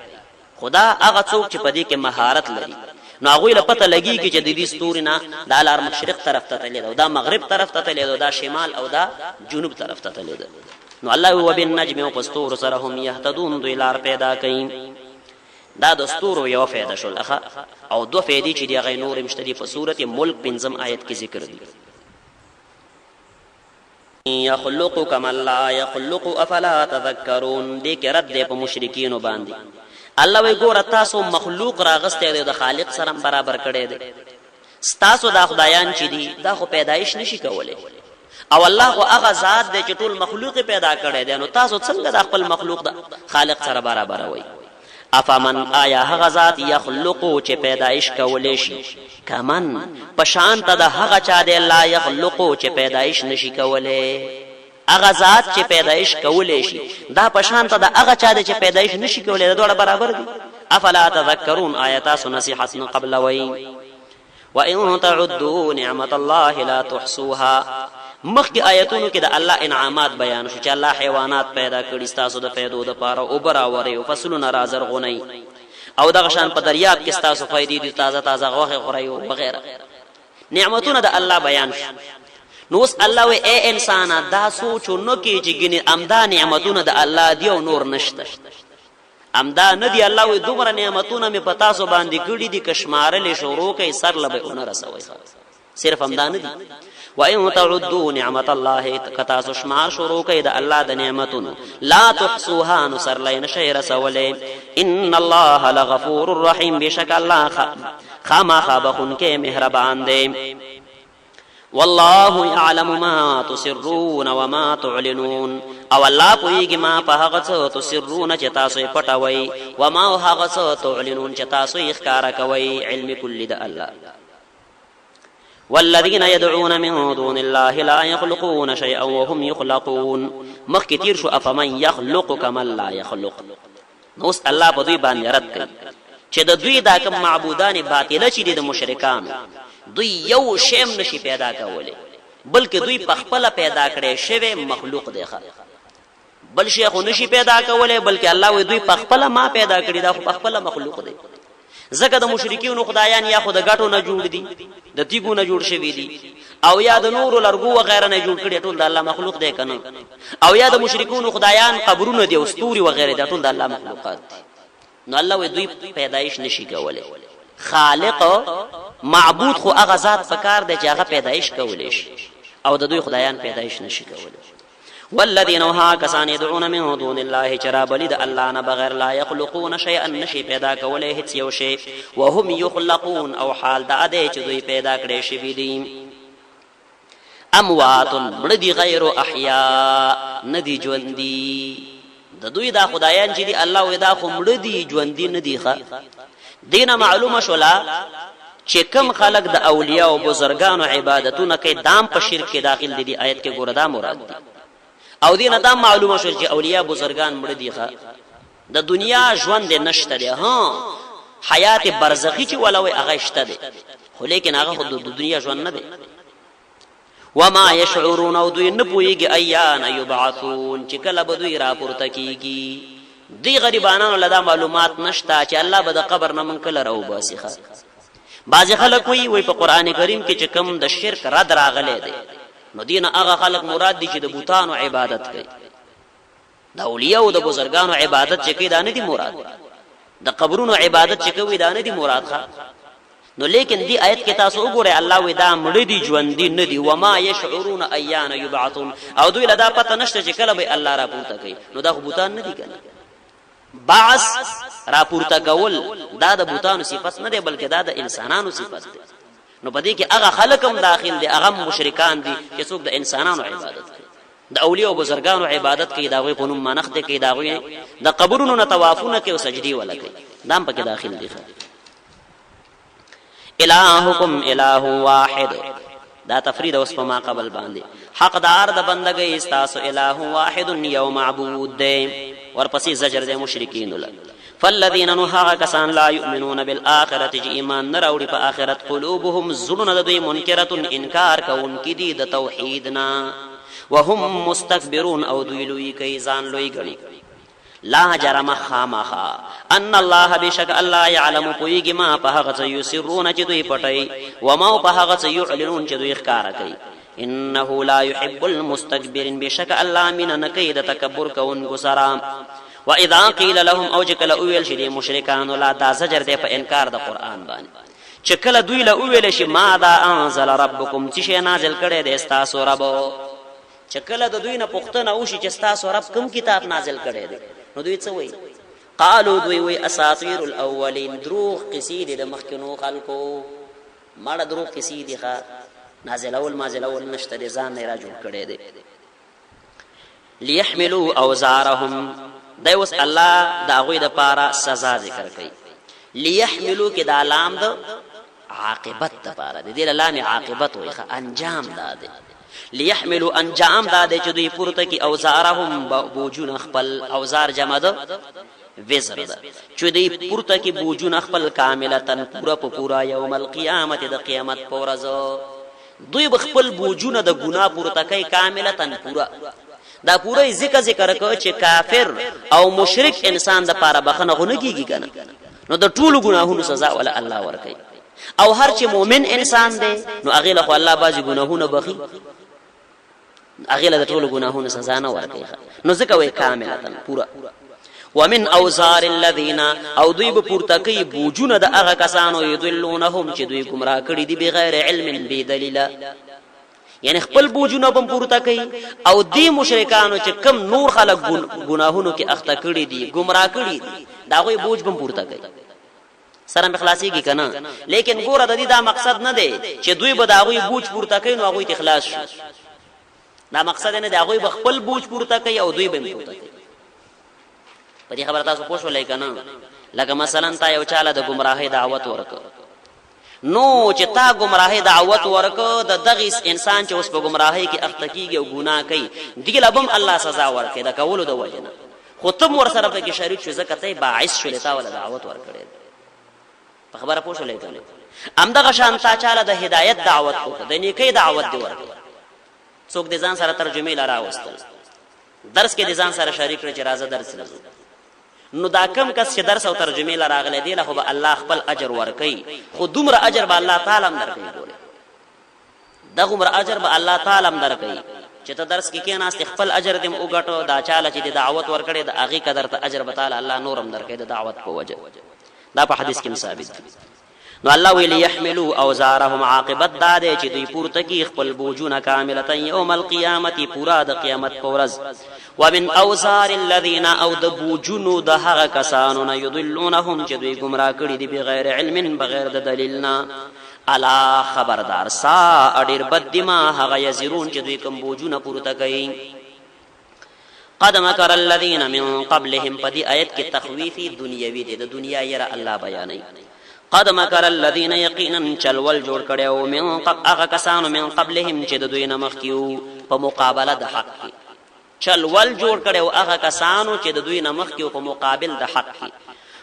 A: خدا هغه څوک چې پدې کې مهارت لري نو هغه له پته لګي چې د دې ستوري نه د لار مشرق طرف ته تللی او دا مغرب طرف ته تللی او دا شمال او دا جنوب طرف ته تللی نو الله وبالنجم او پستور سره هم يهتدون دوی لار پیدا کوي دا د ستورو یو فائدہ شول اخه او دو فائدې چې دی غي نور مشتري په سورته ملک پنځم آیت کې ذکر دي يخلق كما لا يخلق افلا تذكرون دې کې رد په مشرکین باندې الله وی ګور تاسو مخلوق راغسته د خالق سره برابر کړي دي تاسو د خدایان چې دي دا خو پیدایش نشي کولای او الله خو هغه ذات دی چې ټول مخلوق پیدا کړي دي نو تاسو څنګه د خپل مخلوق د خالق سره برابر وي افمن آیا هغه ذات یخلقو چې پیدایش کولې شي کمن پشان ته د هغه چا دی لا یخلقو چې پیدایش نشي کولې هغه ذات چې پیدایش کولې شي دا پشان ته د هغه چا دی چې پیدایش نشي کولې دا ډول برابر دي افلا تذکرون آیات نصیحت قبل وی وان تعدوا نعمت الله لا تحصوها مخکې آیتونو کې د الله انعامات بیان شو چې الله حیوانات پیدا کړي تاسو د فائدو د پاره او براوري او فصلونه رازرغونی او د غشان په دریاب کې تاسو فائدې دي تازه تازه غوخه خوري او وغيرها نعمتونه د الله بیان شو نو اس الله و اے انسان دا سوچو نو کې چې ګنې امدا نعمتونه د الله دی او نور نشته امدا نه دی الله و دومره نعمتونه می پتا سو باندې کړي دي کشمارل شروع کوي سر لبه اون رسوي صرف امدا نه دي وَإِن تَعُدُّوا نِعْمَةَ اللَّهِ كَتَاسُ شمار شروع کړي د الله د نعمتونو لا تحصوها نصر لین شهر سولې ان الله لغفور رحیم بشک الله خما خبخن کې مهربان دی والله يعلم ما تسرون وما تعلنون او الله پویږي ما په هغه څه تسرون چې تاسو پټوي وما هغه څه تعلنون چې تاسو ښکارا کوي علم کل د الله والذين يدعون من دون الله لا يخلقون شيئا وهم يخلقون مخ كتير شو افمن يخلق كما لا يخلق نوس الله په دوی باندې رد کوي چې د دوی دا کوم معبودان باطله چې د مشرکان دوی یو شیم نشي پیدا کولای بلکې دوی په خپل پیدا کړي شوی مخلوق دی بل شي خو نشي پیدا کولای بلکې الله وی دوی په خپل ما پیدا کړي دا په خپل مخلوق دی زکه د مشرکین خدایان یا خود غټو نه جوړ دي د تیګو نه جوړ شوی دي او یا د نور لرګو و غیره نه جوړ کړي ټول د الله مخلوق دی کنه او یا د مشرکین خدایان قبرونه دي او ستوري و غیره د ټول د الله مخلوقات دي نو الله وی دوی پیدایش نشي کولای خالق معبود خو هغه ذات فکر دی چې هغه پیدایش کولای شي او د دوی خدایان پیدایش نشي کولای والذين ها كسان يدعون من دون الله چرابلد الله نه بغیر لا يخلقون شيئا نشي پیدا کولای هیڅ یو شی وهم يخلقون او حال دا دی چې دوی پیدا کړي شي دي اموات مړدي غیر احیاء ندي ژوندۍ د دوی دا خدایان چې دي الله ودا خو مړدي ژوندۍ ندي ښه دینه معلومه شولا چې کم خلق د اولیاء او بزرګانو عبادتونه کوي دام په شرک کې داخل دي آیت کې ګوردا مراد دي او دینه دا معلومه شو چې اولیاء بزرگان مړ دي ښه د دنیا ژوند نشته دی ها حیات برزخی چې ولوي هغه شته دی خو لیکن هغه خود د دنیا ژوند نه دی وما يشعرون او دوی نه پويږي ايان يبعثون چې کله به دوی راپورته کیږي دی غریبانو لدا معلومات نشته چې الله به د قبر نه منکل راو باسي ښه بعض خلک وی په قران کریم کې چې کم د شرک رد راغلي دی نو دین هغه خلق مراد دي چې د بوتانو عبادت کوي د اولیاء او د بزرګانو عبادت چې کوي دا نه دي مراد د قبرونو عبادت چې کوي دا نه دي مراد ښه نو لیکن دی آیت کې تاسو وګورئ الله ودا مړ دي ژوند دي نه دي وما يشعرون ايان يبعثون او دوی لدا پته نشته چې کله به الله را پورته کوي نو دا بوتان نه دي کنه بعث را پورته کول دا د بوتانو صفت نه دی بلکې دا د انسانانو صفت دی نو پدې کې هغه خلقم داخل دي هغه مشرکان دي چې څوک د انسانانو عبادت کوي د اولیاء او بزرګانو عبادت کوي، دا غوي په نوم منښت کوي، دا غوي د قبرونو نه طوافونه کوي او سجدي ولا کوي، دام پکې داخل دي. الہکم الہ واحد، دا تفرید اوس په ما قبل باندې حقدار د بندګۍ استاسو الہ واحد یو معبود دی، ورپسې زجر دی مشرکین له. فالذین نهاغ کسان لا یؤمنون بالآخرة چې ایمان نه راوړي په آخرت، قلوبهم زړونه د دوی منکرة انکار کوونکي دي د توحیدنا، وهم مستكبرون او دوی لوی کوي ځان لوی ګڼي. لا جرم خامخا ان الله بشک الله يعلم پویږي ما په هغه څه یسرون چې دوی پټي، وما په هغه څه يعلنون چې دوی ښکارا کوي. انه لا يحب المستكبرين، بشک الله من نکید تکبر کوونکو سره. واذا قيل لهم او جکل اویل شدي مشرکان لا دا زجر دی په انکار د قران باندې، چې کله دوی له اویل شي ما دا انزل ربکم، چې شی نازل کړي د استاسو رب، چې کله د دوی نه پوښتنه وشي چې استاسو رب کوم کتاب نازل کړي دی، نو دوی څه وایي؟ قالو دوی وایي اساطیر الاولین، دروغ قصې دي د مخکینو خلکو، ماړه دروغ قصې دي ښه، نازلول مازلول نشته دي، ځان نه را جوړ کړي دي. لیحملوا اوزارهم، دا اوس الله د هغوی د پاره سزا ذکر کوي. لیحملوا کې دا لام د عاقبت د پاره دی، دې لام عاقبت وایي ښه، انجام دا دی. لیحملوا انجام دا دی چې دوی پورته کی اوزارهم بوجون خپل، اوزار جمع ده وزر ده، چې دوی پورته کی بوجون خپل کاملتن پورا په پورا یوم القیامت د قیامت په ورځ، دوی بخپل بوجونه د ګناه پورته کوي کاملتن پورا. دا پورا ذکر کوي چې کافر او مشرک انسان د پاره بخنه غو نه کیږي کنه، نو د ټولو ګناهونو سزا ولا الله ورکوي. او هر چې مؤمن انسان دی نو هغه له الله بازي ګناهونه بخي، هغه له ټولو ګناهونو سزا نه ورکوي، نو ځکه وای کاملتن پورا. ومن اوزار الذين، او دوی به پورته کوي بوجونه د هغه کسانو یذلونهم چې دوی گمراه کړي دي بغیر علم بی دلیل، یعنی خپل بوجونه به پورته کوي، او دی مشرکانو چې کم نور خلق گناهونو کې اخته کړي دي گمراه کړي دي دا غوي بوج به پورته کوي، سره مخلاصيږي کنه. لیکن ګوره د دې دا مقصد نه دی چې دوی به دا غوي بوج پورته کوي نو هغه اخلاص شي، دا مقصد نه دی هغه به خپل بوج پورته کوي او دوی به پورته کوي. په دې خبره تاسو پوښښ ولای کنه، لکه مثلا تا یو چاله د گمراهۍ دعوت ورکړ، نو چې تا گمراهۍ دعوت ورکړ د دغه انسان چې اوس په گمراهۍ کې اخته کیږي او ګناه کوي، دغه لبم الله سزا ورکړي د کولو د وجنه، خو تم ور سره په کې شریک شو ځکه ته باعث شو لتا ولا دعوت ورکړي. په خبره پوښښ ولای کنه، امدغه شان تا چاله د هدایت دعوت وکړه، د نیکی دعوت دی ورکړه، څوک د ځان سره ترجمه لاره واستل، درس کې د ځان سره شریک کړي چې راځه درس لزو، نو دا کم کس چې درس او ترجمه لراغله دی له به الله خپل اجر ورکي، خو دومره اجر به الله تعالی هم درکوي، ګوره دغه اجر به الله تعالی هم درکوي چې ته درس کې کېناست خپل اجر دې وګټو، دا چاله چې د دعوت ورکړي د هغه قدر ته اجر به تعالی الله نورم درکوي د دعوت په وجه، دا په حدیث کې ثابت دی. نو الله ویلی یحملوا اوزارهم، عاقبت دا دی چې دوی پورته کی خپل بوجونه کاملتا یوم القیامت پورا د قیامت په ورځ. ومن اوزار الذين، او د بوجونو د هغه کسانو نه یضلونهم چې دوی گمراه کړي دي بغیر علم بغیر د دلیلنا. الا خبردار سا اډیر بد دما هغه یزرون چې دوی کوم بوجونه پورته کوي. قد مکر الذين من قبلهم، پدې آیت کې تخویفی دنیوي دی، د دنیا یره الله بیانوي. قد مکر الذين، یقینا چلول جوړ کړو من هغه کسانو من قبلهم چې د دوی نه مخکیو په مقابله د حق کې، چلول جوړ کړو هغه کسانو چې د دوی نه مخکیو په مقابل د حق کې.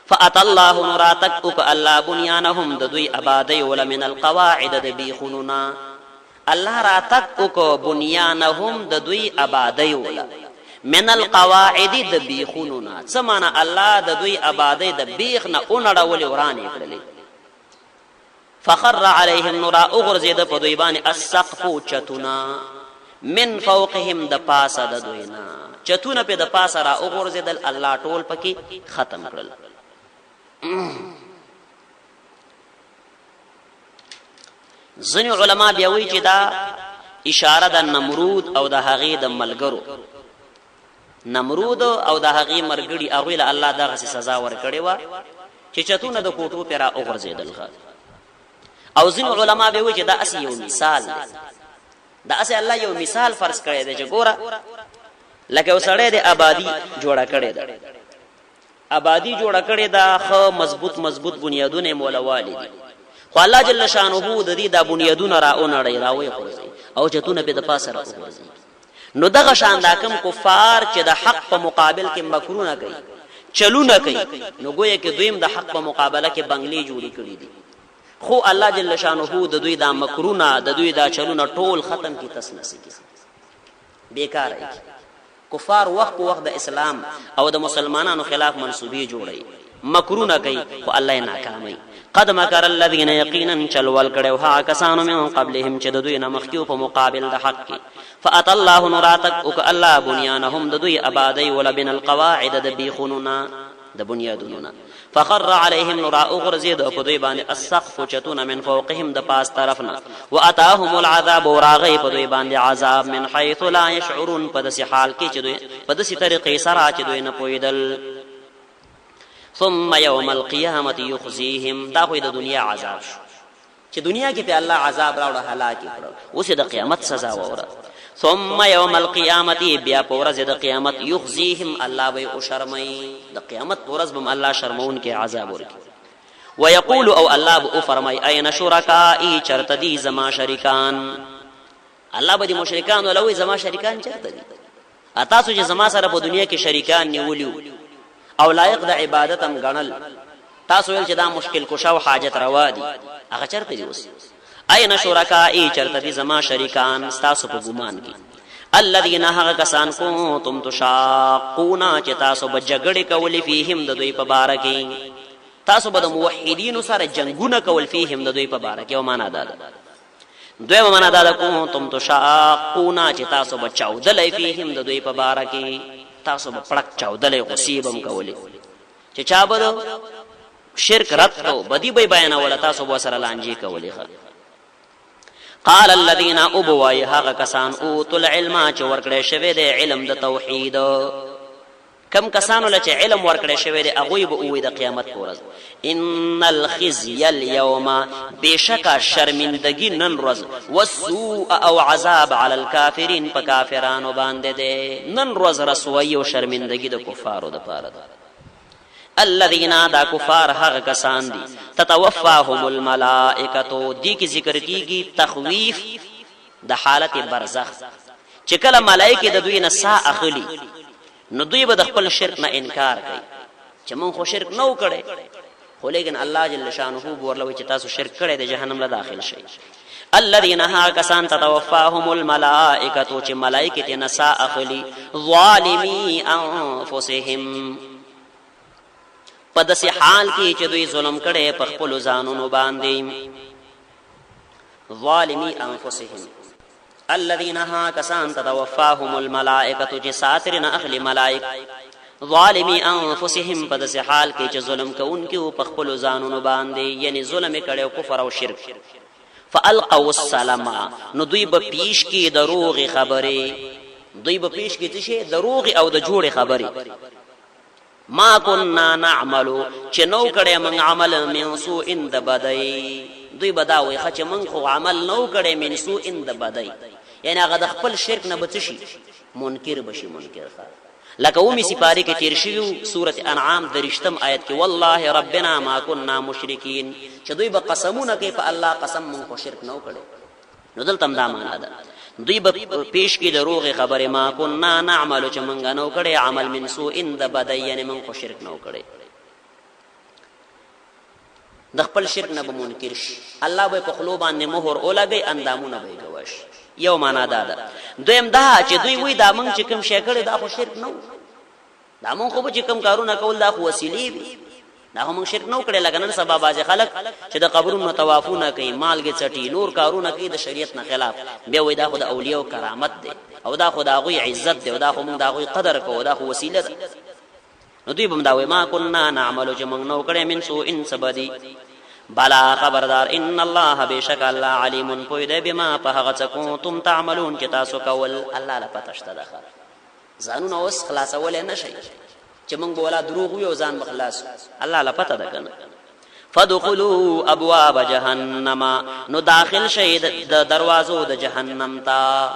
A: فات الله نوراتک او الله بنيانهم، د دوی آبادی ول من القواعد د بیخوننا، الله راتک او بنيانهم د دوی آبادی ول من القواعد د بیخوننا، څه معنا الله د دوی آبادی د بیخ نه اونړول ورانه کړلې. فخر عليهم نور اغرزید په دوی باندې السقف چتنا من فوقهم د پاسه د دوینا، چتونه په د پاسه را اغرزیدل الله ټول پکې ختم کړل. ځینې علما بیا وایي چې دا اشاره د نمرود او د هغې د ملګرو، نمرود او د هغې مرګړي هغوی له الله دغه سزا ورکړې وه چې چتونه د کوټو پې را وغورځېدل. او ځینې علما بیا وایي چې دا اسې یو مثال دی، دا اسه الله یو مثال فرض کړی دی چې ګوره لکه وسړی د آبادی جوړه کړی ده، آبادی جوړه کړی ده، خو مضبوط بنیادونه مولوالي دي، خو الله جل شانه د دې د بنیادونه راونړی راوي خورځي او چتونه په د پاسه راوځي. نو دغه شان دا کوم کفار چې د حق په مقابل کې مکرونه کوي، چلونه کوي، نو گویا کې دویم د حق په مقابله کې بنگلې جوړې کړې دي، خو الله جل شانه د دوی د مکرونه د دوی د چلونه ټول ختم کی تسنسی کی بیکار ای کفار وخت په وخت د اسلام او د مسلمانانو خلاف منسوبي جوړي، مکرونه کوي، خو الله ناکامي. قد مکر الذين یقینا چلول کړو ها کسانو من قبلهم چې د دوی نه مخکیو په مقابل د حق کې، فات الله نراتک او الله بنيانهم د دوی آبادی ولبن القواعد د بیخوننا د بنیادوننا، فخر عليهم نرا اغرزید په دوی باندې السقف چتون من فوقهم د پاس طرفنا، واتاهم العذاب وراغی په دوی باندې عذاب من حيث لا يشعرون په داسې حال کې چې دوی په داسې طریقې سره چې دوی نه پوهیدل. ثم يوم القيامه يخزيهم، دا خو د دنیا عذاب شو چې دنیا کې په الله عذاب راوړ هلاک کړ، اوس د قیامت سزا وره. ثم يوم القيامه بیا په ورځ د قیامت يخزيهم الله به او شرمای، د قیامت ورځ بم الله شرمون کې عذاب ورکړي. ويقول او الله به فرمای اين شرکای چرته دي زما شریکان، الله به دي مشرکان ولوي زما شریکان چرته دي، تاسو چې زما سره په دنیا کې شریکان نیولیو او لایق د عبادت هم غنل، تاسو ول چې دا مشکل کشا او حاجت روا دي، هغه چرته دي؟ اوس اين شرکای چرته دي زما شریکان تاسو په ګمان کې، الذين هغه کسان کنتم تشاقون چې تاسو به جګړې کولې فيهم د دوی په باره کې، تاسو به د موحدینو سره جنگونه کول فيهم د دوی په باره کې. او معنا دا ده دویمه معنا دا ده کنتم تشاقون چې تاسو به چاودلې فيهم د دوی په باره کې، تاسو به پړک چاودلې غصیبم کولې چې چا به شرک رد کو بدی به بیان ولا تاسو به سره لانجی کولې. قال الذين ابوا هغه کسان اوتل العلم چې ورکړې شوی د علم د توحید، کم کسانو لچ علم ورکړې شوی د هغه به وې د قیامت ورځ، ان الخزي اليوم بشک شرمندگی نن ورځ، والسوء او عذاب على الكافرين په کافرانو باندې ده، نن ورځ رسوي او شرمندگی د کفارو د پاره ده. الذين دا کفار هغه کسان دي تتوفاهم الملائکه، دی کی ذکر کیږي تخویف د حالت برزخ، چې کله ملائکه د دوی نه سا اخلي نو دوی به د خپل شرک نه انکار کوي چې مونږ خو شرک نو کړي، خو لیکن الله جل شانه ورلوي چې تاسو شرک کړي د جهنم له داخل شي. الذين ها کسان تتوفاهم الملائکه چې ملائکه ته نسا اخلي ظالمی انفسهم، په داسې حال کې چې دوی ظلم کړي په خپل ځانونو باندې، ظالمی انفسهم. الذين ها کسان تتوفاهم الملائکه چې ساترنا اخلی ملائک، ظالمی انفسهم په داسې حال کې چې ظلم کوونکي په خپل ځانونو باندې، یعنی ظلم کړي کفر او شرک. فالقوا السلام، نو دوی به پیش کې دروغ خبره، دوی به پیش کې څه دروغ او د جوړ خبره. ما كنا نعمل چې نو کړي من عمل من سوء د بدای، دوی بداوي چې من خو عمل نو کړي من سوء د بدای، یعنی هغه د خپل شرک نه بچشي منکر بشي منکر. لکه اومي سپاری کې تیر شوی سوره انعام درشتم آیت کې والله ربنا ما كنا مشرکین، چې دوی به قسمونه کوي په الله قسم من خو شرک نو کړي. نو دلته دا معنا ده دوی به پیش کې دروغ خبره ما كنا نعمل چې مونږ نو کړي عمل من سوء د بدای، یعنی مونږ خو شرک نو کړي، د خپل شرک نه به منکر شي، الله به په خلو باندې مهر اولګي اندامونه به گواش. یو معنا ده. دویم دا چې دوی وای دا مونږ چې کوم شي کړي دا خو شرک نو، دا مونږ خو چې کوم کارونه کول دا خو وسیلې وي، دا هم شرک نو کړي. لکه نن سبا باز خلک چې د قبرونو طوافونه کوي، مالګه چټي، نور کارونه کوي د شریعت نه خلاف، بیا وای دا خو د اولیاء او کرامت دی او دا خو د هغه عزت دی او دا خو موږ د هغه قدر کوو، دا خو وسیله ده. نو دوی بم دا وای ما كنا نعمل چې موږ نو کړي من سوء ان سبدي، بلا خبردار ان الله بشک الله علیم پوی دی بما په هغه څه کوم تعملون چې تاسو کول، الله لا پته شته ده. ځانونه اوس خلاصول نه شي چې موږ بولا دروغ وي او ځان مخلاص، الله لا پته ده کنه. فدخلوا ابواب جهنم نو داخل شید د دروازو د جهنم تا.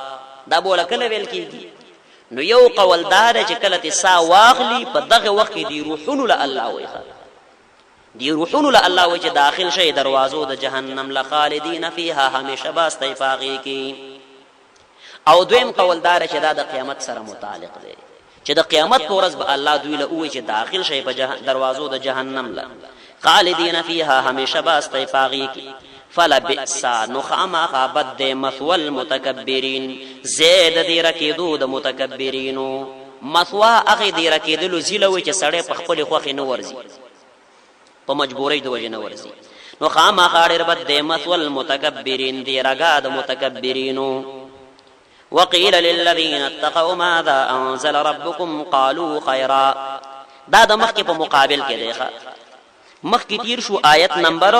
A: دا بوله کله ویل کیږي؟ نو یو قول دار چې کله تسا واخلی په دغه وخت دی روحونو له الله وایخه، دی روحونو له الله وای چې داخل شي دروازو د جهنم لخالدین فیها، همیشه باستې پاغي کی. او دویم قول دار چې دا د قیامت سره متعلق دی چې د قیامت پر ورځ به الله دوی له وای چې داخل شي په دروازو د جهنم له خالدین فیها، همیشه باستې پاغي کی. فلبئس نخما خابد مثوى المتکبرین، زید دی رکیدو د متکبرینو. مثوا اغه دی رکیدلو زیلوي چې سړی په خپل خوخي نه ورزي، په مجبورۍ د وجه نه ورزي. نو خامہ خاړر بد مثوى المتکبرین، دی رګا د متکبرینو. وقيل للذين اتقوا ماذا انزل ربكم قالوا خيرا. دا د مخکې په مقابل کې دی. مخکې تیر شو آیت نمبر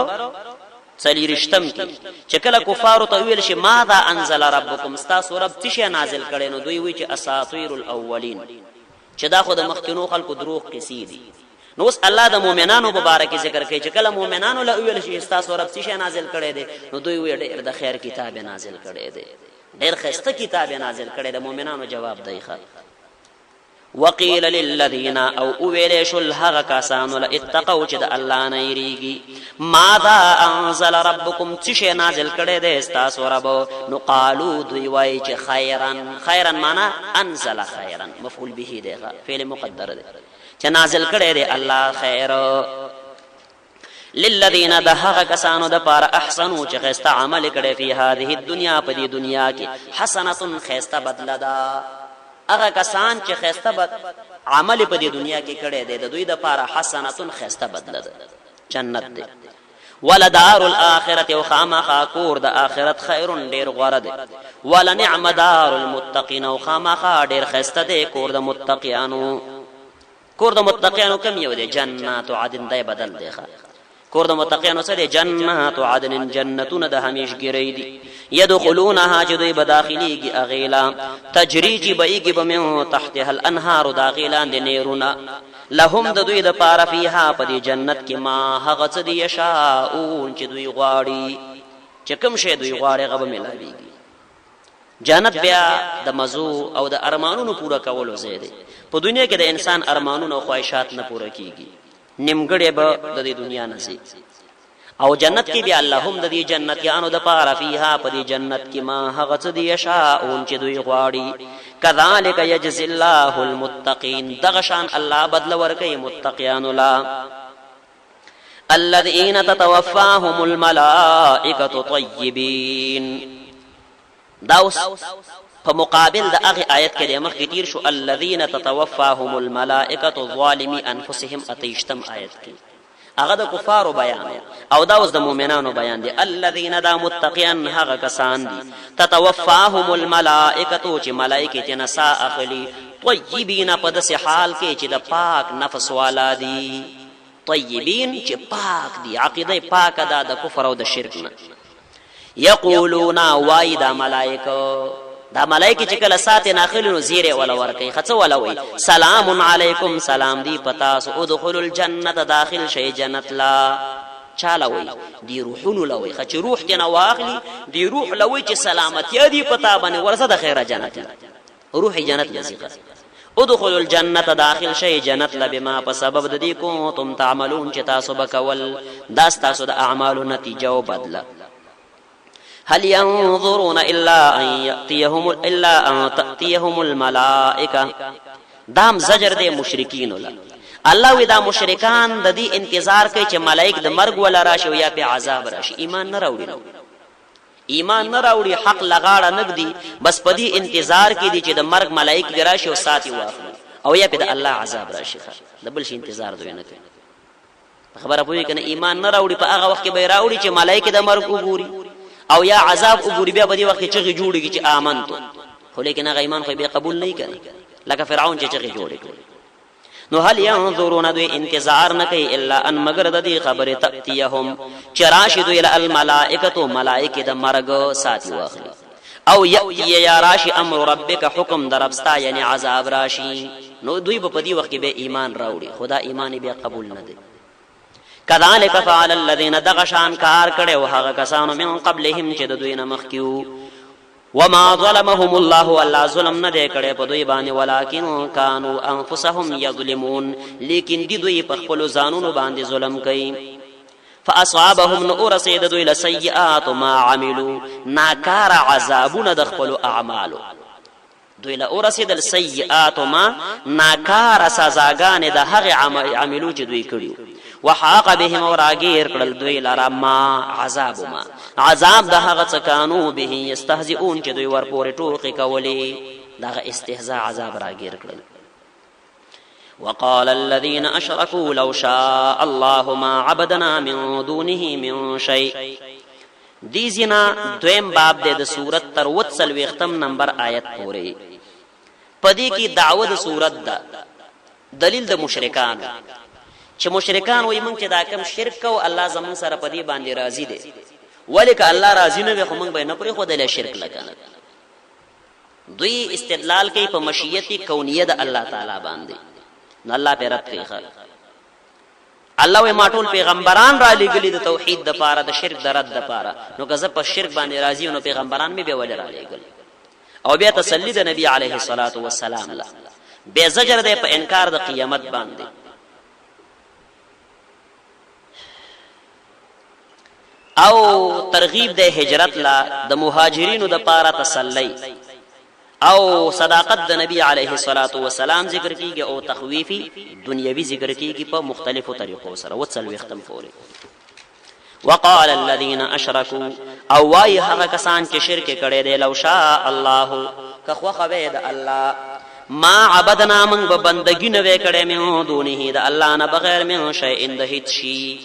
A: 40 کې چې کله کفارو ته ویل شي ماذا انزل ربكم، تاسو رب څه نازل کړي، نو دوی وی چې اساطیر الاولین، چې دا خو د مخکینو خلکو دروغ قصې دي. نو اوس الله د مؤمنانو مبارک ذکر کوي چې کله مؤمنانو له ویل شي تاسو رب څه نازل کړي دي، نو دوی وی ډېر د خیر کتاب نازل کړي دي، ډېر خسته کتاب نازل کړي. د مؤمنانو جواب دی ښه. وقيل للذين او اویلش الهغ کاسانو لاتقوا چې د الله نه یریږي ماذا انزل ربكم، څه نازل کړي دي تاسو رب، نو قالو دوی وای چې خیرن. خیرن معنا انزل خیرن، مفعول به دی، فعل مقدر دی چې نازل کړي دي الله خیر. للذین دهغ کسانو د پار احسنو چې خسته عمل کړي په هذه الدنيا، په دې دنیا کې حسنه خسته بدله ده. هغه کسان چې خسته بد عمل په دې دنیا کې کړي دي د دوی د پاره حسنه خسته بدله ده، جنت ده. ولدار الاخرته وخامخ کور د اخرت خیر ډیر غوړه ده. ولنعم دار المتقین وخامخ ډیر خسته ده کور د متقینانو. کور د متقینانو کوم یو ده؟ جنات عدن ده بدل ده. کور د متقینانو سره جنات عدن، جنتون د همیشګری دي. يدخلونها چې دوی بداخليږي اغیلا، تجری چې بېږي بمن تحتها الانهار، داخلان دي نهرونه. لهم د دوی د پاره فيها په دې جنت کې ما هغه څه دي یشاؤون چې دوی غواړي، چې کوم شی دوی غواړي هغه ملاويږي. جنت بیا د مزو او د ارمانونو پورا کولو ځای دی. په دنیا کې د انسان ارمانونو او خواهشات نه پوره کیږي، نیمګړی به د دې دنیا نه سي. او جنت کې بیا اللهم د دې جنت یانو د پاره فيها په دې جنت کې ما هغه څه دي یشاؤون چې دوی غواړي. کذالک یجزی الله المتقین، دغه شان الله بدل ورکوي متقیانو لا. الذين تتوفاهم الملائکه طیبین. داوس په مقابل د هغه آیت کې د مخ کې تیر شو الذين تتوفاهم الملائکه ظالمي انفسهم، اتیشتم آیت کې هغه د کفارو بیان او دا اوس د مؤمنانو بیان دي. الذين دا متقین هغه کسان دي تتوفاهم الملائکه چې ملائکه ته نسا اخلي، طیبین په داسې حال کې چې د پاک نفس والا دي. طیبین چې پاک دي، عقیده پاک ده د کفر او د شرک نه. یقولون وای دا ملائکه، دا ملائکه چې کله سات ناخلی نو زیره ولا ورکی خڅ ولا وای سلام علیکم، سلام دی پتا سو ادخلوا الجنه، داخل شي جنت لا. چاله وای دی روحونو لوي خچ روح جنا واخلی دی روح لوي چې سلامتی دی پتا باندې ورسه د خیره جنت، روح جنت لذيقه. ادخلوا الجنه، داخل شي جنت لبما په سبب د دې کو تم تعملون چې تاسو بکول، دا تاسو د اعمالو نتیجه او بدله. هل ينظرون الا ان تاتيهم الملائکه. دام زجر دے مشرکین ولا الله وی دا مشرکان د دې انتظار کوي چې ملائک د مرګ ولا راشي یا په عذاب راشي، ایمان نه راوړي، ایمان نه راوړي، حق لغاړه نګدي، بس په دې انتظار کې دي چې د مرګ ملائک راشي او ساتي واخلي او یا په د الله عذاب راشي، د بل شي انتظار دوی نه کوي. خبره پوي کنه ایمان نه راوړي په هغه وخت کې به راوړي چې ملائک د مرګ وګوري او یا عذاب وګوري، بیا په دې وخت کې چې جوړيږي چې آمنتو، خو لیکن هغه ایمان خو به قبول نه کوي لکه فرعون چې جوړي. نو هل ينظرون دوی انتظار نه کوي الا ان مگر د دې خبره تاتيهم چراشد الى الملائکه، ملائکه د مرګ ساتي واخلي، او یا راشي امر ربک، حکم دربستا یعنی عذاب راشي، نو دوی په دې وخت کې به ایمان راوړي، خدا ایمان به قبول نه دي. کذالک فعل الذین دغشان کار کړو هغه کسانو من قبلهم چې د دوی نه مخکیو وما ظلمهم الله الله ظلم نه دی کړی په دوی باندې ولکن كانوا انفسهم یظلمون لیکن دی دوی په خپل ځانونو باندې ظلم کوي فاصابهم نور سید دوی لسیئات ما عملوا ناکار عذابون د خپل اعمالو دوی له اورسیدل سیئات ما ناکار سزاګان د هغه عملو چې دوی کړیو وحاق بهم وراغیر کړل دوی لرا ما عذاب د هغه څکانو به یستهزئون چې دوی ورپورې ټوکی کولی دغه استهزاء عذاب راغیر کړل وقال الذين اشركوا لو شاء الله ما عبدنا من دونه من شيء دی زینا دویم باب د سورت تر 40 نمبر آیت پورې پدې کې دعوت سورت ده دلیل د مشرکان چې مشرکان وایي مونږ چې دا کوم شرک او الله زمون سره پدې باندې راضي دي ولیک الله راضي نه وي خو مونږ به نه پرې خو د شرک لګنه دوی استدلال کوي په مشیت کونیه د الله تعالی باندې نو الله په رد کوي الله وی ما ټول پیغمبران را لېږلي د توحید د پاره د شرک د رد د پاره نو که زه په شرک باندې راضي نو پیغمبران مې به ولې را لېږلي او بیا تسلی د نبی علیه الصلاة والسلام له بیا زجر دی په انکار د قیامت باندې او ترغیب د هجرت لا د مهاجرینو د پاره تسلی او صداقت د نبی علیه الصلاة والسلام ذکر کیږي او تخویفی دنیوي ذکر کیږي په مختلفو طریقو سره وصل ختم فوري وقال الذين اشركوا او وای هغه کسان چې شرک کړي دي لو شاء الله کخوا خوي د الله ما عبدنا من بندگی نه وکړي مې دونه د الله نه بغیر مې شي اند هیڅ شي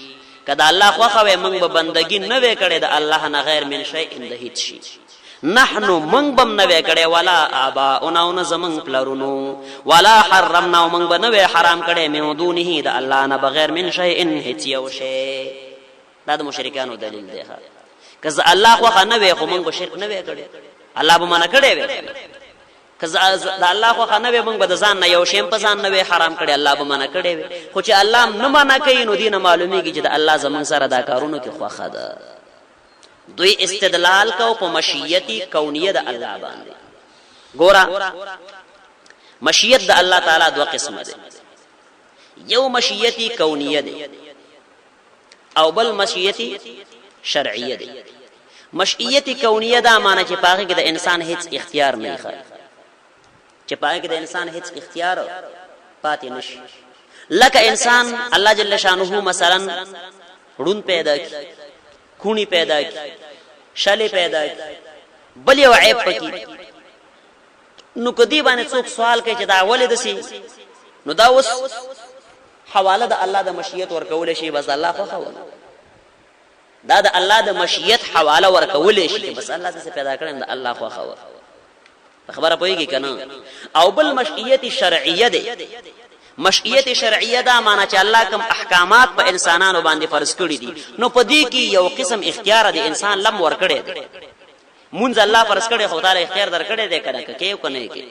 A: کدا الله خو خوي من بندگی نه وکړي د الله نه غیر من شي اند هیڅ شي نحنو من بم نوے کڑے ولا آباؤنا نزمن پلرونو ولا حرمنا من بنوے حرام کڑے من دونه دا اللہ نا بغیر من شیئن ہتیو شے دا دا مشرکانو دلیل دیخوا کز اللہ خوخا نوے خو من بشرک نوے کڑے اللہ بمانا کڑے وے کز دا اللہ خوخا نوے من بدزان نا یو شیم پزان نوے حرام کڑے اللہ بمانا کڑے وے خوچے اللہ نمانا کئی نو دین معلومی کی جدا اللہ زمن سر دا کارونو کی خوخا دا دوی استدلال کو په مشیتی کونیه د الله باندې ګورا مشیت د الله تعالی دوه قسمه ده یو مشیتی کونیه ده او بل مشیتی شرعیه ده مشیتی کونیه ده معنی چې پاګه کې د انسان هیڅ اختیار نه ښه چې پاګه کې د انسان هیڅ اختیار پاتې نشي لکه انسان الله جل شانه مثلا رون پیدا کی کونی پیدا کی شاله پیدا کی بل یو عیب پکې نو کدی باندې څوک سوال کوي چې دا ولې دسي نو دا اوس حواله د الله د مشیت ورکول شي بس الله خو خو دا د الله د مشیت حواله ورکول شي بس الله څه پیدا کړم د الله خو خو خبره پويږي کنه او بل مشیت شرعیه ده مشیت شرعیه دا معنی چې الله کوم احکامات په انسانانو باندې فرض کړی دي نو په دې کې یو قسم اختیار دی انسان لم ور کړی دی مونږ الله فرض کړی خو تعالی اختیار در کړی دی کنه کې کنه کې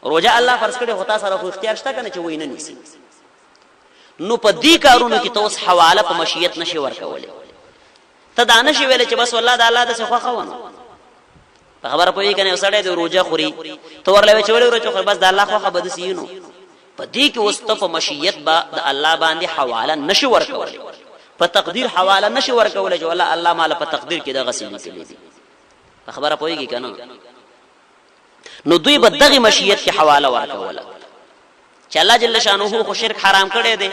A: روزه الله فرض کړی خو تاسو سره خو اختیار شته کنه چې وینه نیسی نو په دې کارونو کې توس حواله په مشیت نشي ور کولای ته دا نشي ویل چې بس والله د الله د څخه خوونه خبره پوي کنه وسړی د روزه خوري تو ورلوي چې ولې ورچو بس د الله خو خبر سینو په دې کې واستف مشیت با د الله باندې حواله نشي ورکول په تقدیر حواله نشي ورکول چې والله الله مال په تقدیر کې د غسیل کړي دي خبره پويږي کنه نو دوی به دغه مشیت کې حواله ورکول چې الله جل شانه خو شرک حرام کړي دي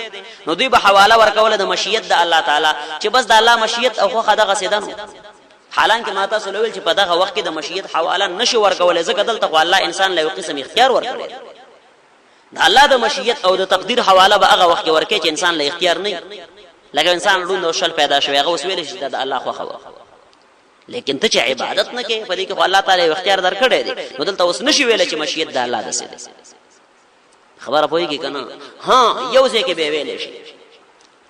A: نو دوی به حواله ورکول د مشیت د الله تعالی چې بس د الله مشیت او خو دغه سیدنو حالانکه ما تاسو لول چې په دغه وخت کې د مشیت حواله نشي ورکول ځکه دلته الله انسان له قسم اختیار ورکړي الله د مشیت او د تقدیر حواله به هغه وخت ورکه چې انسان له اختیار نه لکه انسان روند او شل پیدا شوی هغه وسویل شي د الله خو لیکن ته چې عبادت نه کوي په دې کې الله تعالی اختیار درکړي دي نو دلته اوس نشي ویل چې مشیت د الله ده خبره پويږي کنه ها یو ځای کې به ویل شي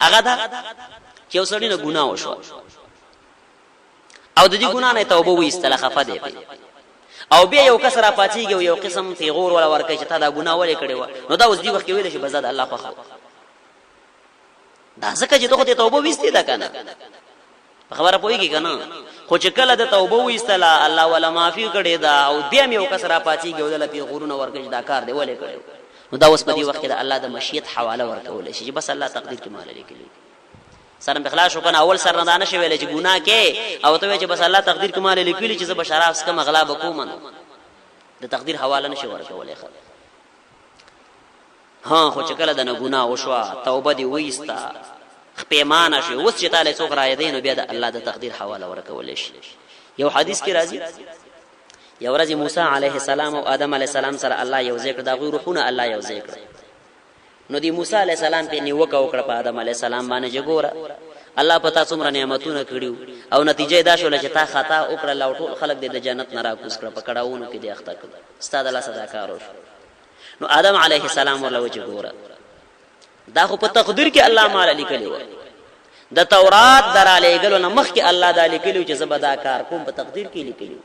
A: هغه دا چې اوسړي نه ګناه وشو او د دې ګناه نه توبه وېستله خفه دی او بیا یو کس را پاتېږي یو قسم پیغور ولا ورکه چې تا دا ګناه ولې کړی و نو دا اوس دی وخت ویل شي بزاد الله خو دا ځکه چې ته توبه وستې ده کنه خبره پويږي کنه خو چې کله د توبه وستله الله ولا معافي کړي دا او بیا مې یو کسره پاتېږي ولله په غورونه ورګش دا کار دی ولې کړو نو دا اوس په دې وخت کې د الله د مشیت حواله ورکول شي چې بس الله تقدیر کې مال لیکلی سره اخلاص وکنه اول سره نه نشي ویل چې ګناه کې او ته چې بس الله تقدیر کې مال لیکلی چې زه بشرا اس کم اغلا بکوم د تقدیر حواله نشي ورکولې ها خو چې کله د نه ګناه وشوا توبه دی وېستا پیمانه شي اوس چې تعالی څوک را یدین بیا د الله د تقدیر حواله ورکول شي یو حدیث کې راځي یو ورځ موسی علیه السلام او آدم علیه السلام سره الله یو ذکر دا غو روحونه الله یو ذکر نو دی موسی علیه السلام په نیوکه وکړه په آدم علیه السلام باندې جګوره الله پتا څومره نعمتونه کړیو او نتیجه دا شول چې تا خطا وکړه او ټول خلک د جنت نه راکوس کړه په کډاونو کې دی اخته کړ استاد الله صدا کارو نو آدم علیه السلام ورله جګوره دا خو په تقدیر کې الله مال لیکلی و د تورات دراله غلو نه مخ کې الله دا لیکلی چې زبدا کار کوم په تقدیر کې لیکلی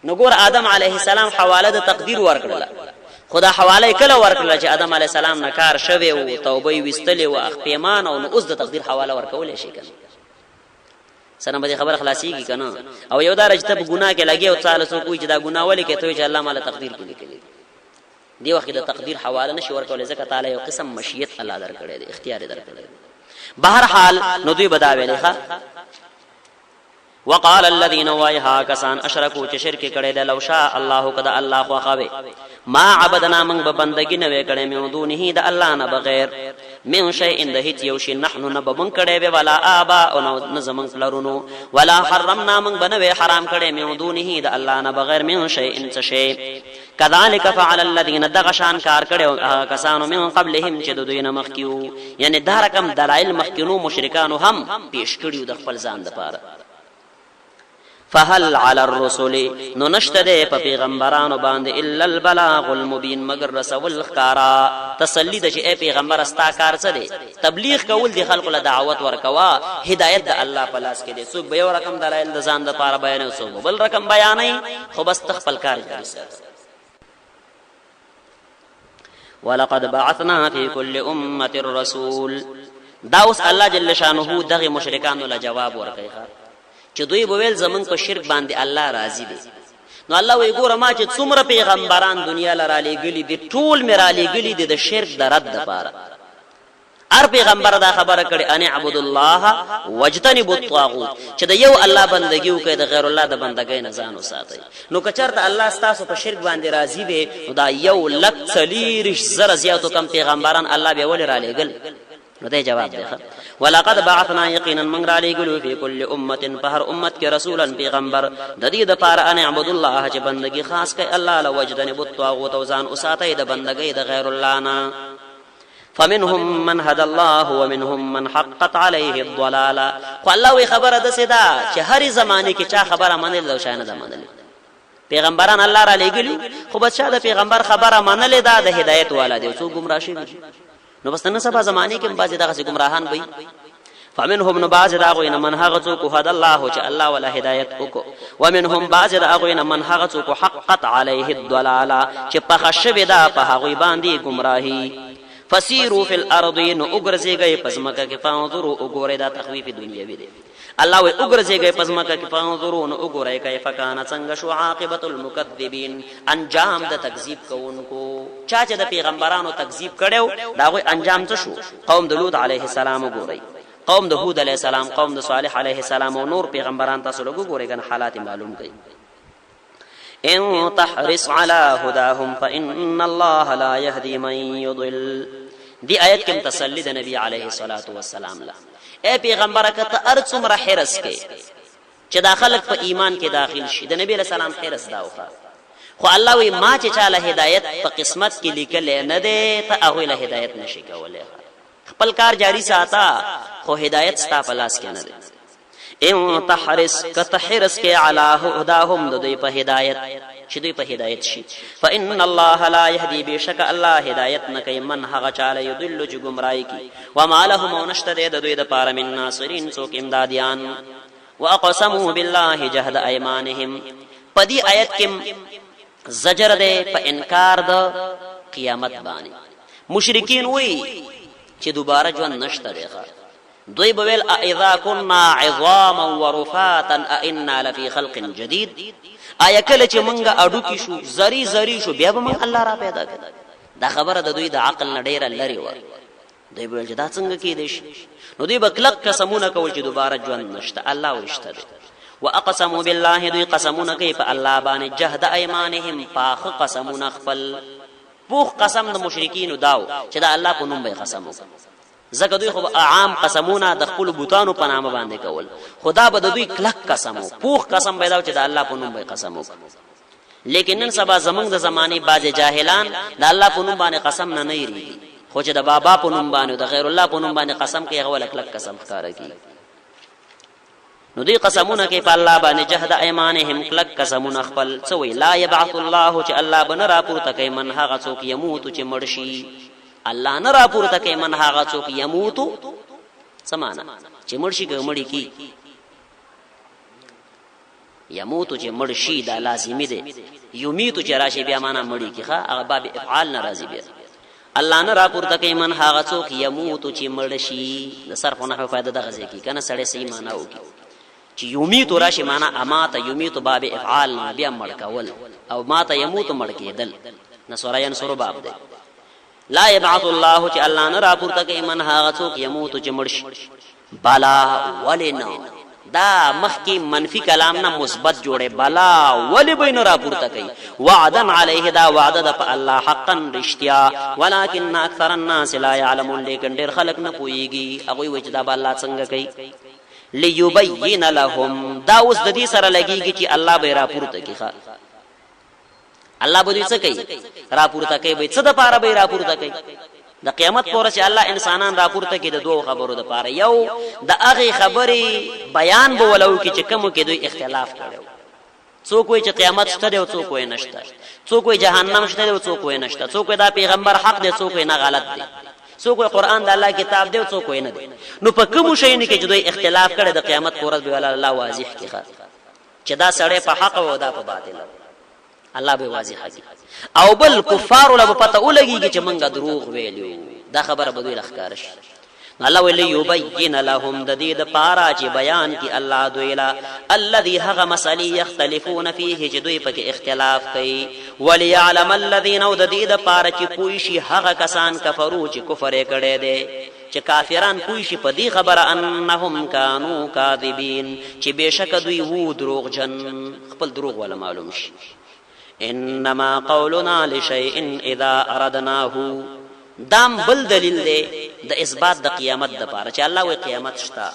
A: نو ګور آدم علیه السلام حواله د تقدیر ورکړه خدا حواله کله ورکړه چې آدم علیه السلام نه کار شوه او توبه وستلې او اخ پیمان او اوس د تقدیر حواله ورکول شي کنه سره به خبر خلاصيږي کنه او یو دا رجته په ګناه کې لګي او تعالی سو کوی چې دا ګناه ولې کوي چې الله مال تقدیر کې لیکلی دی وخت د تقدیر حواله نشي ورکول ځکه تعالی یو قسم مشیت الله درکړي دی اختیار درکړي بهر حال نو دوی بداوي ښه وقال الذين وایها کسان اشرکو چې شرک کړي د لو شاء الله قد الله خو خوي ما عبدنا من بندگی نه وکړي من دونه د الله نه بغیر من شيء ان دهت یو شي نحنو نه بمن کړي به ولا ابا او نظم لرونو ولا حرمنا من بنوي حرام کړي من دونه د الله نه بغیر من شيء ان شيء كذلك فعل الذين دغشان کار کړي کسانو من قبلهم چې دوی نه مخکیو یعنی دا رقم دلایل مخکینو مشرکانو هم پیش کړیو د خپل ځان لپاره فهل على الرسل نو نشته په پیغمبرانو باندې الا البلاغ المبين مگر رسول خارا تسلی د چې پیغمبر استا کار څه دی تبلیغ کول دی خلکو له دعوت ورکوا هدایت د الله په لاس کې دی څوک به یو رقم دلایل د ځان د لپاره بیان څوک بل رقم بیانای خو بس تخپل کار جاری ساتي ولقد بعثنا في كل امه الرسول دا اوس الله جل شانه دغه مشرکانو له جواب ورکړي چې دوی بویل زمون په شرک باندې الله راضي دي نو الله وی ګوره ما چې څومره پیغمبران دنیا لره لګلی دي ټول میرا لګلی دي د شرک د رد لپاره هر پیغمبر دا خبره کړي ان اعبد الله واجتنبوا الطاغوت چې د یو الله بندګي وکړي د غیر الله د بندګۍ نه ځان وساتي نو کچرته الله ستاسو په شرک باندې راضي دي دا یو لک څلیرش زره زیاتو کم پیغمبران الله به ول را لګل نو ده جواب دی ولقد بعثنا یقینا من را لګلو فی کل امه فهر امت کې رسولا پیغمبر د دې د پاره ان اعبد الله چې بندگی خاص کوي الله له وجدنب الطاغوت او ځان اوساتای د بندگی د غیر الله نه فمنهم من هدى الله ومنهم من حقت عليه الضلاله خو الله وی خبره ده سدا چې هر زمانه کې چا خبره منل او شاینه ده منل پیغمبران الله را لګلو خو بچا د پیغمبر خبره منل ده د هدایت والا دی څو گمراه شي نو بس نن سبا زمانه کې بعضی دغه گمراهان وي فمنهم نباز داغوین من هغه څوک هدا الله چې الله ولا هدایت وکړو ومنهم باز داغوین من هغه څوک حقت عليه الضلاله چې په خشبه دا په هغه باندې گمراهي فسيروا في الارض نو وګرځيږي پسمکه کې فانظروا وګورئ دا تخویف دنیوي دی الله وی وګرځيږي پسمکه کې فانظروا نو وګورئ کیف کان څنګه شو عاقبت المكذبين انجام د تکذیب کوونکو چا چې د پیغمبرانو تکذیب کړو دا غوي انجام څه شو قوم د لوط عليه السلام وګورئ قوم د هود عليه السلام قوم د صالح عليه السلام او نور پیغمبران تاسو وګورئ کنه حالات معلوم کړئ ان تحرص على هداهم فان الله لا يهدي من يضل دی آیت کې تسلی د نبی عليه الصلاه والسلام لا اے پیغمبر کته ارڅومره حرس کې چې داخلك په ایمان کې داخل شي د نبی عليه السلام حرس داوخه خو الله وی ما چې چاله هدایت په قسمت کې لیکل نه ده ته هغه له هدایت نشي کولای خپل کار جاری ساته خو هدایت ستا په لاس کې نه ده ان تحرس کتحرس کې علی هداهم دوی په هدایت چې دوی په هدایت شي فان الله لا يهدي بشک الله هدایت نه کوي من هغه چاله یذل چې گمراهی کی و ما لهم نشتد دوی د پاره من ناصرین څوک امدادیان واقسموا بالله جهد ايمانهم پدی آیت کې زجر ده په انکار د قیامت باندې مشرکین وای چې دوباره ژوند نشته دی دوی بویل اذا كنا عظاما ورفاتا ائنا لفي خلق جديد، آیا کله چې مونږه اډو کې شو زری زری شو بیا به مونږ الله را پیدا کړ. دا خبره د دوی د عقل نه ډیره لري و. دوی بویل چې دا څنګه کېدی شي؟ نو دوی به کلک قسمونه کول چې دوباره ژوند نشته، الله ورشته دی. واقسموا بالله، دوی قسمونه کوي په الله باندې جهد ايمانهم، پاخ قسمونه خپل. پوخ قسم د مشرکین داو چې دا الله په نوم به قسم وکړي، ځکه دوی خو عام قسمونه د خپل بوتانو په نامه باندې کول، خدا به دوی کلک قسم وو، پوخ قسم به دا چې د الله په نوم به قسم وکړي. لیکن نن سبا زمونږ د زمانه باز جاهلان د الله په نوم باندې قسم نه یریږي، خو چې د بابا په نوم باندې د غیر الله په نوم باندې قسم کوي هغه کلک قسم ښکارا کوي. نو دوی قسمونه کوي په الله باندې جهد ايمانهم، کلک قسمونه خپل. څه وی؟ لا يبعث الله، چې الله بن را پورته کوي من هغه څوک يموت چې مرشي. الله نه را پورته کوي من هغه څوک يموت، سمانا چې مرشي ګمړي کی يموت چې مرشي دا لازمي دي، يميت چې راشي بیا معنا مړي کی ښا هغه باب افعال ناراضي بیا. الله نه را پورته کوي من هغه څوک يموت چې مرشي. د صرف نه فائدہ د غزي کی کنه سړی صحیح معنا وکي چې يميت راشي معنا امات يميت باب افعال بیا مړ کول، او مات يموت مړ کېدل نصرایان سره باب دی. لا يبعث الله، چې الله نه را پورته کوي من هغه څوک يموت چې مرشي. بلا ولنا، دا مخکی منفی کلام نه مثبت جوړه، بلا ولی بین را پورته کوي. وعدا علیه، دا وعده د الله حقا رښتیا. ولکن اکثر الناس لا يعلمون، لیکن ډیر خلک نه پوهیږي. هغه وایي چې دا الله څنګه کوي. ليبين لهم، دا اوس د دې سره لګیږي چې الله به را پورته کوي. الله به دې څه کوي؟ را پورته کوي. به څه د پاره به را پورته کوي؟ د قیامت پورې چې الله انسانان را پورته کوي د دوه خبرو د پاره. یو د هغه خبرې بیان به ولو کې چې کوم کې دوی اختلاف کړو. څوک وایي چې قیامت شته دی او څوک وایي نشته، څوک وایي جهنم شته دی او څوک وایي نشته، څوک وایي دا پیغمبر حق دی، څوک وایي نه غلط دی، څوک وایي قران د الله کتاب دی او څوک وایي نه دی. نو په کوم شي نه کې چې دوی اختلاف کړي د قیامت پورې به الله واضح کوي چې دا سړی په حق او دا په باطل، الله به واضح کوي. او بل کفار له پته ولګيږي چې مونږه دروغ ویلو، دا خبره به دوی لخکار شي. الله ویلی یبین لهم، د دې د پاره چې بیان کی الله دوی لا الذي هغه مسئله یختلفون فيه، چې دوی پکې اختلاف کوي. وليعلم الذين، او د دې د پاره چې پوي شي هغه کسان کفرو چې کفر کړي دي، چې کافران پوي شي په دې خبره انهم كانوا کاذبین، چې بشک دوی وو دروغجن، خپل دروغ ولا معلوم شي. انما قولنا لشيء اذا اردناه، دام بل دلیل دی د اثبات د قیامت د پاره چې الله وی قیامت شتا،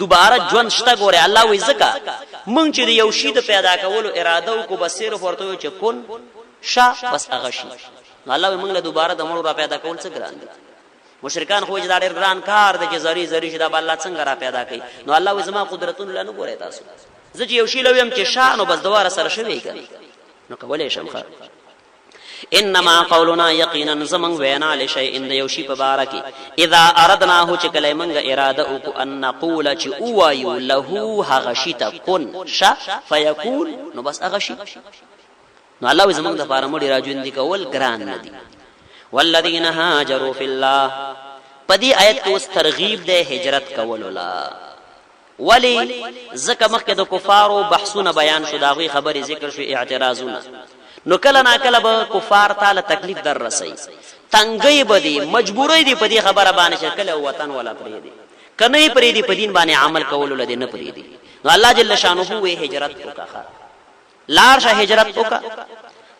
A: دوباره ژوند شتا. ګوره الله وی زکه مونږ چې یو شی د پیدا کولو اراده وکړو بس صرف ورته چې کون شا بس هغه شي. الله وی مونږ له دوباره د مړو را پیدا کول څه ګران دي. مشرکان خو چې دا ډېر ګران کار دی چې زری زری شي دا الله څنګه را پیدا کوي. نو الله وی زما قدرتونه لنه ګوره تاسو، زه چې یو شی لویم چې شا نو بس دوباره سره شوي کوي نو کولې شم خیر. انما قولنا یقینا زمن وینا لشیء ان یوشی په بارکی اذا اردناه چې کله منګه اراده او ان نقول چې اوایو له هغه شی تكون ش فیکون، نو بس هغه شی. نو الله زمنګ د پاره مړي راجون دي کول ګران نه دي. والذین هاجروا فی الله، پدې آیت کې اوس ترغیب ده هجرت کول ولا ولی زکه مخکې د کفارو بحثونه بیان شو، داغي خبرې ذکر شو، اعتراضونه. نو کله نا کله به کفار تعالی تکلیف در رسي، تنګي بدی مجبورې دي په دې خبره باندې چې کله وطن ولا پرې دي کنه پرې دي په دین باندې عمل کول لدی نه پرې دي. نو الله جل شانه وې هجرت وکړه، لار شه هجرت وکړه.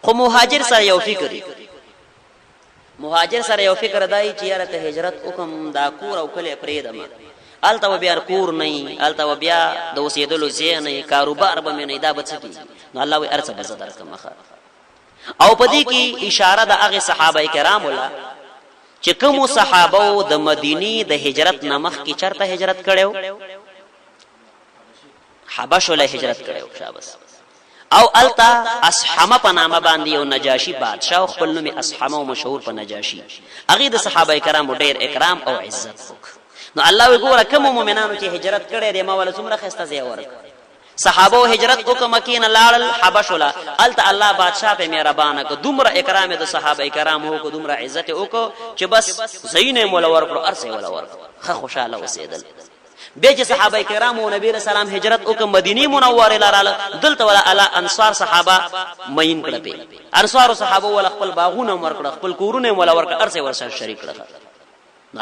A: خو مهاجر سره یو فکر، مهاجر سره یو فکر دای چې یاره ته هجرت وکم دا کور او کله پرې دم الته بیا کور نه، الته بیا د وسیدلو زی نه، کاروبار به نه دا بچی. نو الله وې ارڅ بز درکه مخه. او پدې کې اشاره د هغه صحابه کرام ولا چې کوم صحابه د مدینی د هجرت نمخ کې چرته هجرت کړو، حبش له هجرت کړو شابس. او التا اصحمه په نامه باندې یو نجاشی بادشاہ خپل نوم اصحمه او مشهور په نجاشی، هغه د صحابه کرام ډېر اکرام او عزت وک. نو الله وګوره کوم مؤمنانو چې هجرت کړي دي ما ول څومره خسته زی ورک، صحابه هجرت وک مکین لاړل حبش ولا الت الله بادشاہ په مهربانه کو دومره اکرام د صحابه کرام هو کو دومره عزت وک چې بس زینه مولا ورکړو ارسه ولا ورکړو خه خوشاله وسیدل به چې صحابه کرام او نبی رسول الله هجرت وک مدینه منوره لاله دلته ولا الا انصار صحابه مین کړه په انصار صحابه ول خپل باغونه ورکړه خپل کورونه ولا ورکړه ارسه ورسره شریک کړه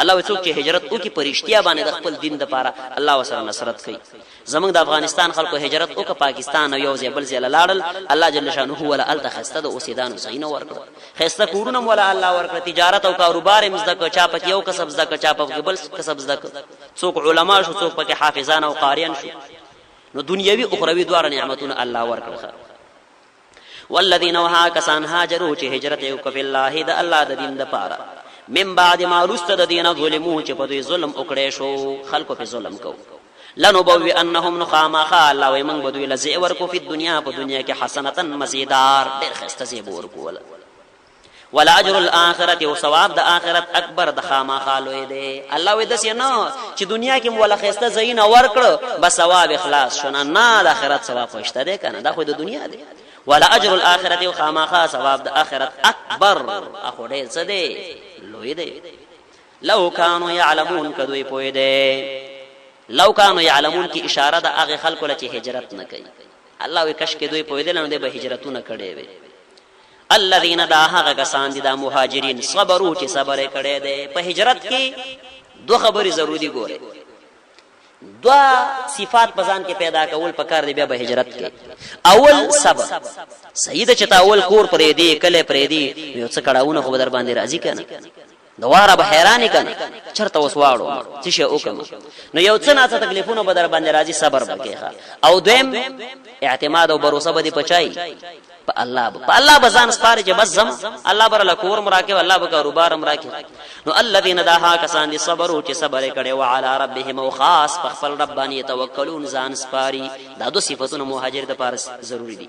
A: الله وڅوک چې هجرت وکي پرشتیا باندې د خپل دین لپاره الله وسره نصرت کوي زمونږ د افغانستان خلکو هجرت وکړه پاکستان او یو ځای بل ځای لاړل الله جل شانه ولا التخسته د اوسیدانو زینو ورکړه خسته کورونه ولا الله ورکړه تجارت او کاروبار مزدک چا پک یو کسب زدک چا پک بل کسب زدک څوک علما شو څوک پک حافظان او قاریان شو نو دنیوي اخروی دوار نعمتونه الله ورکړه والذین وها کسان هاجروا چې هجرت وکړه په الله د الله د دین لپاره من بعد ما رست د دین ظلمو چې په دوی ظلم وکړې شو خلکو په ظلم کو لنبوي انهم نخاما خال او من بدوی لزی ورکو په دنیا په دنیا کې حسنتا مزیدار ډېر خسته زی ورکول ولا اجر الاخرته او ثواب د اخرت اکبر د خاما خالوې دی الله وې دسه نو چې دنیا کې ولا خسته زین ورکړو بس ثواب اخلاص شونه نه د اخرت ثواب خوشته دی کنه دا خو د دنیا دی ولا اجر الاخرته خاما خا ثواب د اخرت اکبر اخو ډېر څه دی لوی دی لو كانوا يعلمون کدوې پوي دی لو كانوا يعلمون کی اشاره د هغه خلکو لته هجرت نه کوي الله وی کش کې دوی پوي دل نه به هجرتونه کړي وي الذين دا هغه کسان دي د مهاجرین صبروا چې صبر کړي دي په هجرت کې دوه خبرې ضروری ګوره دوا صفات پزان کې پیدا کول پکار دی بیا به هجرت کې اول صبر سید چتا اول کور پرې دی کله پرې دی یو څه کړهونه خو در باندې راضی کنه دواره به حیرانی کنه چرته وسواړو چې شو وکم نو یو څه نه څه تکلیفونه به در باندې راضی صبر وکړه او دویم اعتماد او باور به پچای په الله بزان سپاره چې بس زم الله بر له کور مراکه الله به کاروبار مراکه نو الذين داها کسان دي صبروا چې صبر کړي او علی ربهم او خاص په خپل ربانی توکلون ځان سپاری دا دو صفاتونه مهاجر د پاره ضروری دي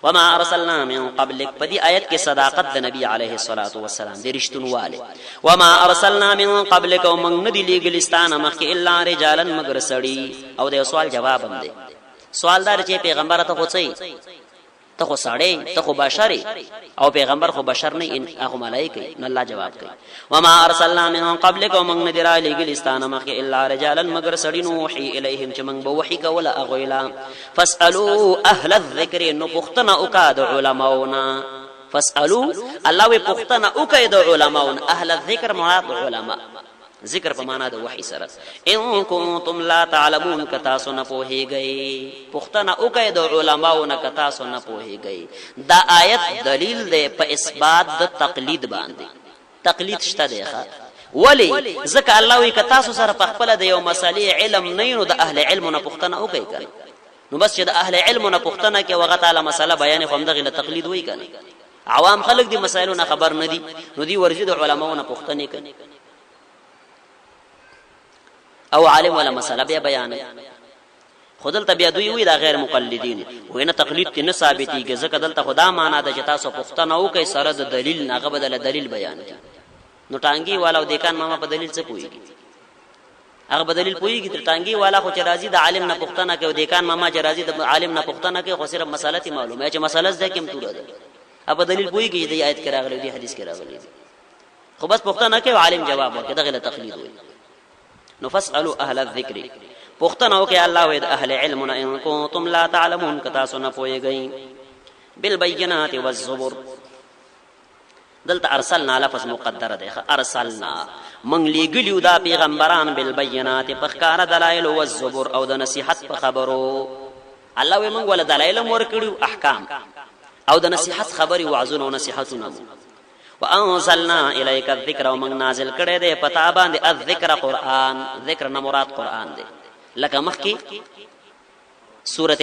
A: وما ارسلنا من قبلك بدي آیت کې صداقت د نبی علیه الصلاة والسلام د رښتونواله وما ارسلنا من قبلك ومن ندی لګلستان مخ الا رجالا مگر سړی او د سوال جواب هم دی سوالدار چې پیغمبر ته خوڅي ته خو ساړې ته خو بشری او پیغمبر خو بشر نه ان هغه ملائکه نو الله جواب کوي وما ارسلنا من قبلك ومن ندر لګلستان مخ الا رجالا مگر سړی نو وحي الیهم چې موږ به وحي کوله اغویلا فاسالو اهل الذکر نو پختنا اوکاد علماؤنا فاسالو الله وی پختنا اوکاد علماؤنا اهل الذکر مراد علماء ذکر په معنا د وحی سره ان کنتم لا تعلمون کتا سن پوهیږي پختنه او کید علماء نه کتا سن پوهیږي دا آیت دلیل دی په اثبات د تقلید باندې تقلید شته دی ولی ځکه الله وی کتا سره په خپل د یو مسلې علم نه نو د اهل علم نه پختنه او کوي کنه نو بس چې د اهل علم نه پختنه کې وغه تعالی مسله بیان خو همدغه تقلید وای کنه عوام خلک دي مسائلو نه خبر نه دي نو دی ورجه د علماء نه پختنه کوي او عالم ولا مسله بیا بیان خودل تبیا دوی وی دا غیر مقلدین وینه تقلید کې نه ثابتېږي ځکه دلته خدا معنا د جتا سو پختنه او کوي سره د دلیل نه غبدل دلیل بیان نو ټانګي والا او دیکان ماما په دلیل څه پويږي هغه بدلیل پويږي تر ټانګي والا خو چې راضي د عالم نه پختنه کوي دیکان ماما چې راضي د عالم نه پختنه کوي خو صرف مسله تی معلومه چې مسله ځکه کوم توله ده اب دلیل پويږي د آیت کې راغلي دی حدیث کې راغلي خو بس پختنه کوي عالم جواب ورکړي دغه تقلید وي نو فاسالو اهل الذکر پختنه وکي الله وید اهل علم ان کنتم لا تعلمون کتا سن پويږي بالبينات والزبر دلته ارسلنا لفظ مقدر ده ارسلنا من لګلیو دا پیغمبران بالبينات پخکار دلایل او الزبر او د نصيحت په خبرو الله وی من ول دلایل مور کړو احکام او د نصيحت خبري وعظونه او نصيحتونه وانزلنا اليك الذكر ومن نازل کړه دې پتا باندې الذکر قران ذکر نه مراد قران دی لکه مخکي سوره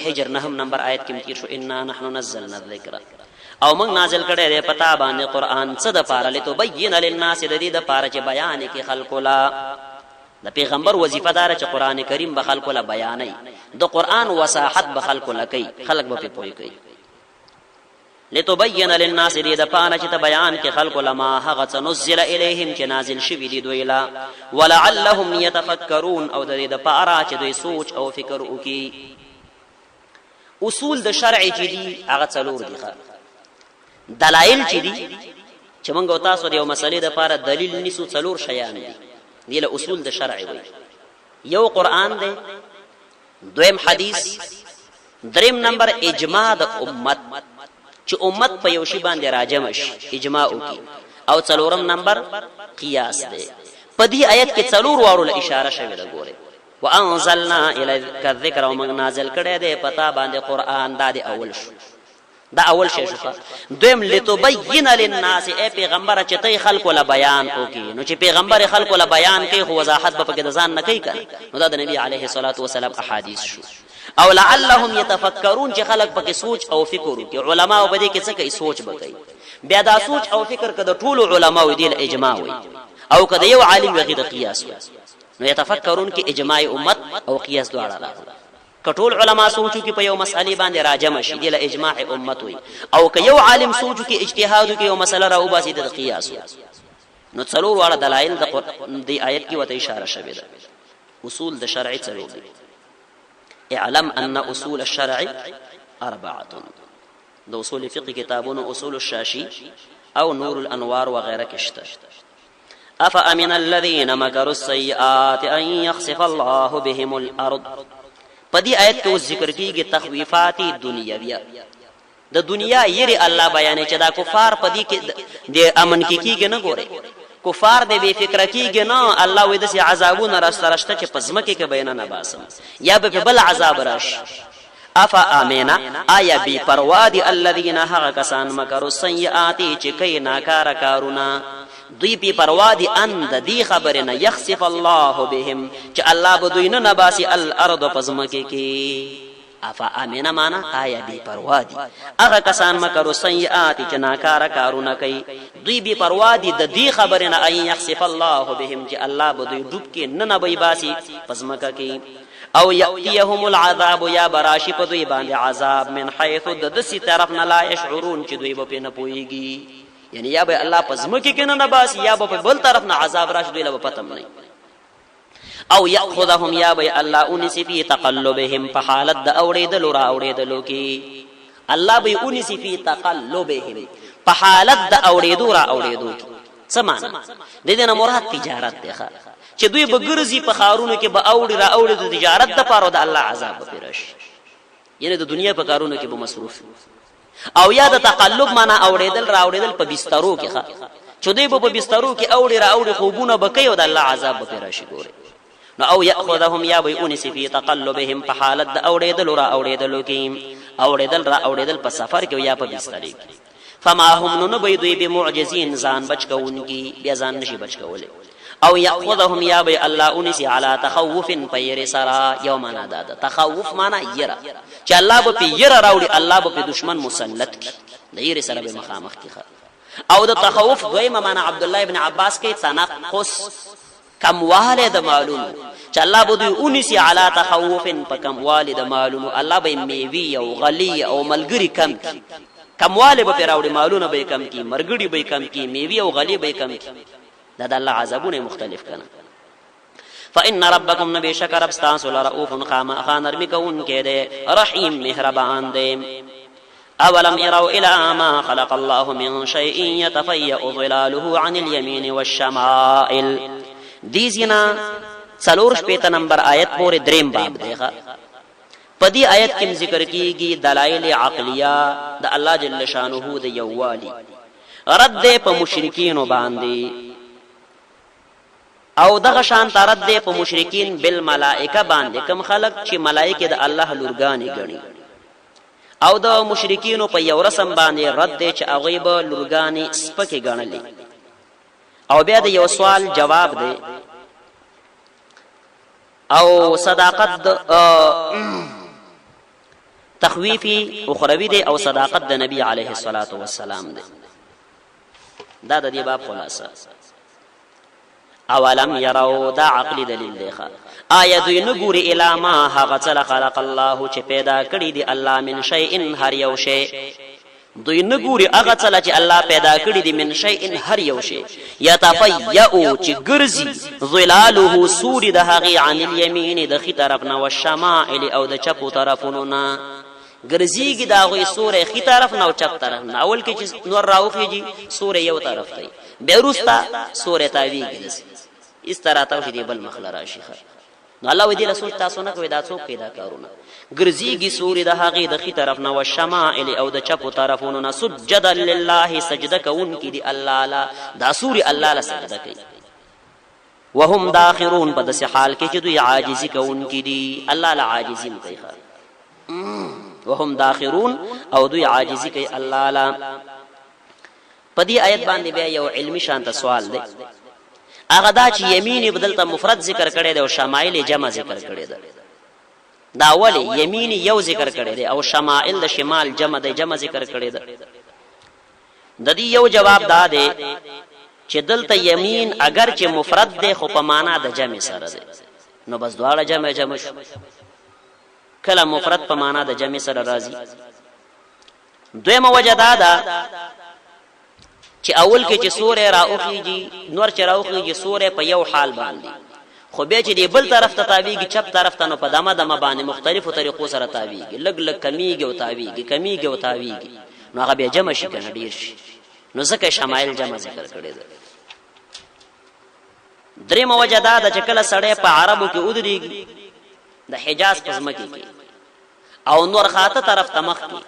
A: حجر 9 نمبر آیت کې مکیر شو انا نحن نزلنا الذکر او موږ نازل کړه دې پتا باندې قران څه د پاره لته بین للناس د دې د پاره چې بیان کې خلق لا د پیغمبر وظیفه دار چې قران کریم به خلق لا بیانې د قران وساحت به خلق لا کوي خلق به پوي کوي لتبین للناس دې د پاره چې ته بیان کې خلق لما هغه څه نزل الیهم چې نازل شوي دي دوی لا ولعلهم يتفکرون او د دې د پاره چې دوی سوچ او فکر وکړي. اصول د شرع چې دي هغه څلور دي. دلایل چې دي چې موږ او تاسو د یو مسلې د پاره دلیل نیسو څلور شیان دي. دي له اصول د شرع وي. یو قرآن دی، دویم حدیث، دریم نمبر اجماع د امت چې امت په یو شی باندې راجم شي اجماع وکي، او څلورم نمبر قیاس دی. په دې آیت کې څلور وارو له اشاره شوی ده. ګوره وانزلنا الیک الذکر، او موږ نازل کړی دی پتا باندې قرآن. دا دی اول شو، دا اول شی شو. دویم لتبین للناس، ای پیغمبر چې ته خلکو له بیان وکي. نو چې پیغمبر خلکو له بیان کوي خو وضاحت به پکې د ځان نه کوي کنه، نو دا د نبی علیه الصلاة والسلام احادیث شو. او لعلهم يتفکرون، چې خلق پکې سوچ او فکر وکړي. علما په دې کې څه کوي؟ سوچ وکړي. بیا دا سوچ او فکر کده ټول علما وي دي اجماع وي، او کده یو عالم وي د قیاس وي. نو يتفکرون کې اجماع امت او قیاس دواړه راغلي. کټول علما سوچو کې په یو مسئله باندې راجم شي دي اجماع امت وي، او که یو عالم سوچو کې اجتهاد کې یو مسله راو باسي د قیاس وي. نو څلور واړه دلایل د آیت کې وته اشاره شوی ده. اصول د شرع څلور دي. اعلم ان اصول الشرع اربعه. د اصول فقه کتابونو اصول الشاشي او نور الانوار وغيرها کشته. افامن الذين مكروا السيئات ان يخسف الله بهم الارض. په دې آیت کې ذکر کیږي تخویفات دنیویه. د دنیا یری الله بیان چې دا کفار په دې کې د امن کې کیږي نه. ګوره کفار دې بے فکر کیږي نه. الله وې د سي عذابونه راسترشته چې پزمکه کې بیان نه باسم یا به بل عذاب راش. افا امنا، آیا بی پروا دي الذين هغه کسان مکروا السیئات چې کوي ناکاره کارونه. دوی بی پروا دي ان د دې خبره نه يخسف الله بهم، چې الله به دوی نه نباسي الارض پزمکه کې. افا امنا معنا آیا بی پروا دي هغه کسان مکروا السیئات چې ناکاره کارونه کوي. دوی بی پروا دي د دې خبره نه ان يخسف الله بهم، چې الله به دوی ډوب کې نه نبي باسي پزمکه کې. او یاتیهم العذاب، یا براشی په دوی باندې عذاب من حيث د دسی طرف نه لا يشعرون، چې دوی به نه پويږي. یعنی یا به الله پزمکه کې نه باسي، یا به بل طرف نه عذاب راشي دوی له پتم نه. او یاخذهم، یا به الله انسی فی تقلبهم، په حالت د اوریدلو را اوریدلو کې. الله به انسی فی تقلبهم، په حالت د اوریدو را اوریدو کې. څه معنی؟ د دې نه مراد تجارت دی چې دوی به ګرځي په خارونو کې به اوړي را اوړي د تجارت د پاره د الله عذاب به راشي. یعنی د دنیا په کارونو کې به مصروف. او یا د تقلب معنا اوړېدل را اوړېدل په بسترو کې چې دوی به په بسترو کې اوړي را اوړي خوبونه به کوي او د الله عذاب به راشي. ګوره نو او یاخذهم، یا به انس فی تقلبهم، په حالت د اوړېدل را اوړېدل کې. اوړېدل را اوړېدل په سفر کې یا په بستر کې. فما هم نو به دوی به معجزین، ځان بچ کوونکی بیا ځان نشي بچ کولای. او یاخذهم، یا به الله انسی علی تخوف، پیر سرا. یو معنا دا تخوف معنا یرا، چې الله به یرا راوړي، الله به دشمن مسلط کی، د یری سره به مخامخ کی. او د تخوف دویمه معنا عبد الله ابن عباس کې تنقص، کمواله د مالونو، چې الله به دوی انسی علی تخوف، په کمواله د مالونو. الله به میوي او غلی او ملګری کم کی، کمواله به راوړي، مالونه به کم کی، مرګړي به کم کی، میوي او غلی به کم کی. دا د الله عذابونه مختلف کنا. فإن ربكم نبي شکر ابستانسو لرؤوف خانرمی کون کې ده، رحیم مهربان ده. اولم يروا الى ما خلق الله من شيء يتفيأ ظلاله عن اليمين والشمائل. دیزینا څلور شپږ نمبر آیت پورې دریم باب ده. په دې آیت کې ذکر کیږي دلایل عقلیه د الله جل شانه د یووالي، رد په مشرکین باندې، او دغه شان ترد په مشرکین بالملائکه باندې، کوم خلق چې ملائکه د الله لورګانی ګڼي. او د مشرکین په یو رسم باندې رد چې هغه به لورګانی سپکه ګڼلې. او بیا د یو سوال جواب دی، او صداقت تخویفی اخروی دی، او صداقت د نبی علیه الصلاة والسلام دی. دا د دې باب خلاصه. اولم يروا، دا عقلی دلیل دی. آیا دوی نګوري الی ما هغه څه خلق الله چې پیدا کړی دی الله من شیء هر یو شی، دوی نه ګوري هغه څه چې الله پیدا کړی دي من شیء هر یو شی یتفیأ چې ګرځي ظلاله سوري د هغې عن الیمین د ښي طرف نه والشمائل او د چپو طرفونو نه ګرځېږي د هغوی سوری ښي طرف نه او چپ طرف نه اول کې چې نور راوخېږي سوری یو طرف دی بیا وروسته سوری تاویږي داسې اس طرح تاو چې دی بل مخ له راشي نو الله وی دې رسول تاسو نه کوي دا څوک کوي دا کارونه ګرځېږي سوري د هغې د ښي طرف نه والشمائل او د چپو طرفونو نه سجدا لله سجده کوونکي دي الله له دا سوري الله له سجده کوي وهم داخرون په داسې حال کې چې دوی عاجزي کوونکي دي الله له عاجزي نه کوي وهم داخرون او دوی عاجزي کوي الله له په دې آیت باندې بیا یو علمي شانته سوال دی هغه دا چې یمین بدلته مفرد ذکر کړی دی او شمائل جمع ذکر کړی دی دا اولی یمین یو ذکر کړی دی او شمائل د شمال جمع دی جمع ذکر کړی دی د دې یو جواب دا دی چې دلته یمین اگر چې مفرد دی خو په معنا د جمع سره دی نو بس دواړه جمع شو کله مفرد په معنا د جمع سره راځي دویمه وجه دا ده چې اول کې چې سورې راوخیږي نور چې راوخیږي سورې په یو حال باندې خو بیا چې دی بل طرف ته تاویږي چپ طرف ته نو په دمه باندې مختلفو طریقو سره تاویږي لږ لږ کمیږي او تاویږي نو هغه بیا جمع شي کنه ډیر شي نو ځکه شمائل جمع ذکر کړی دی درېمه وجه دا ده چې کله سړی په عربو کې ودرېږي د حجاز په ځمکې کې او نور خاطه طرف ته مخ کې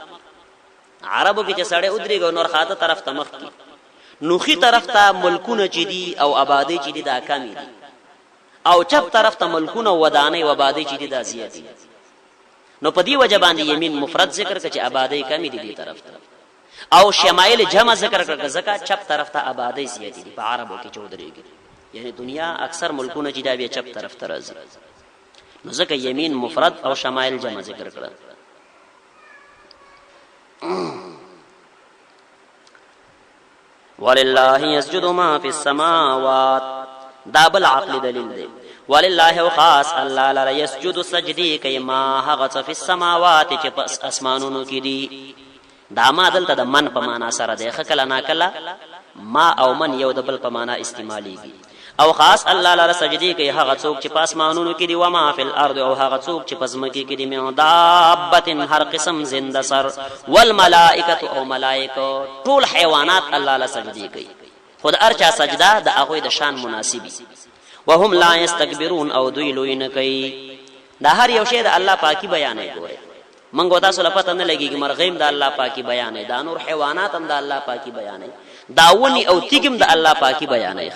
A: عربو کې چې سړی ودرېږي او نور خاطه طرف ته مخ کې نوخي طرف ته ملکونه چې دي او آبادی چې دي دا کمی دي او چپ طرف ته ملکونه ودانې او آبادی چې دي دا زیات دي نو په دې وجه باندې یمین مفرد ذکر کړي چې آبادی کمی دي دې طرف ته او شمائل جمع ذکر کړي ځکه چپ طرف ته آبادی زیات دي په عربو کې چودريږي یعنی دنیا اکثر ملکونه چې دا بیا چپ طرف ته راځي نو ځکه یمین مفرد او شمائل جمع ذکر کړي ولله يسجد ما في السماوات دا بل عقل دلیل دی ولله او خاص الله لره يسجد سجدي کوي ما هغه في السماوات چې پس اسمانونو کې دي دا ما دلته د من په معنا سره دی خکله ناکله ما او من یو د بل په معنا استعماليږي او خاص الله لره سجدي کوي هغه څوک چې پس اسمانونو کې دي و ما في الارض او هغه څوک چې پس مکه کې دي من دابه هر قسم زنده سر والملائکه او ملائکه ټول حیوانات الله لره سجدي کوي خود ارچا سجده د هغه د شان مناسبي وهم لا يستكبرون او دوی لوی نه کوي دا هر یو شی د الله پاکي بیانې ګوره منګو تاسو لپاره نه لګيږي مرغیم د الله پاکي بیانې دا نور حیوانات هم د الله پاکي بیانې داونی او تیګم د الله پاکي بیانې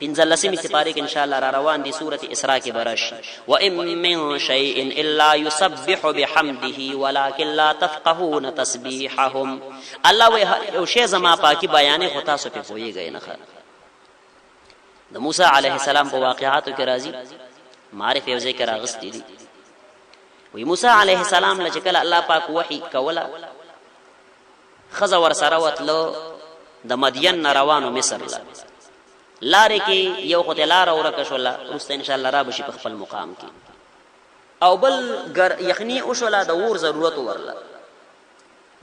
A: پنځلسمې سپاره کې ان شاء الله را روان دي سوره اسراء کې برش و ان من شيء الا يسبح بحمده ولكن لا تفقهون تسبيحهم الله وی یو شی زما پاکي بیانې خو تاسو په پويږئ نه د موسی عليه السلام په واقعاتو کې راځي معرفت یو ذکر اغستی دي وی موسی عليه السلام لچ کله الله پاک وحي کولا خزا ور سره وتلو د مدین روانو مصر لاره کې یو خدای لار اورکه شولا رسته ان شاء الله را بشي په خپل مقام کې او بل یخنی او شولا د ور ضرورت ورلا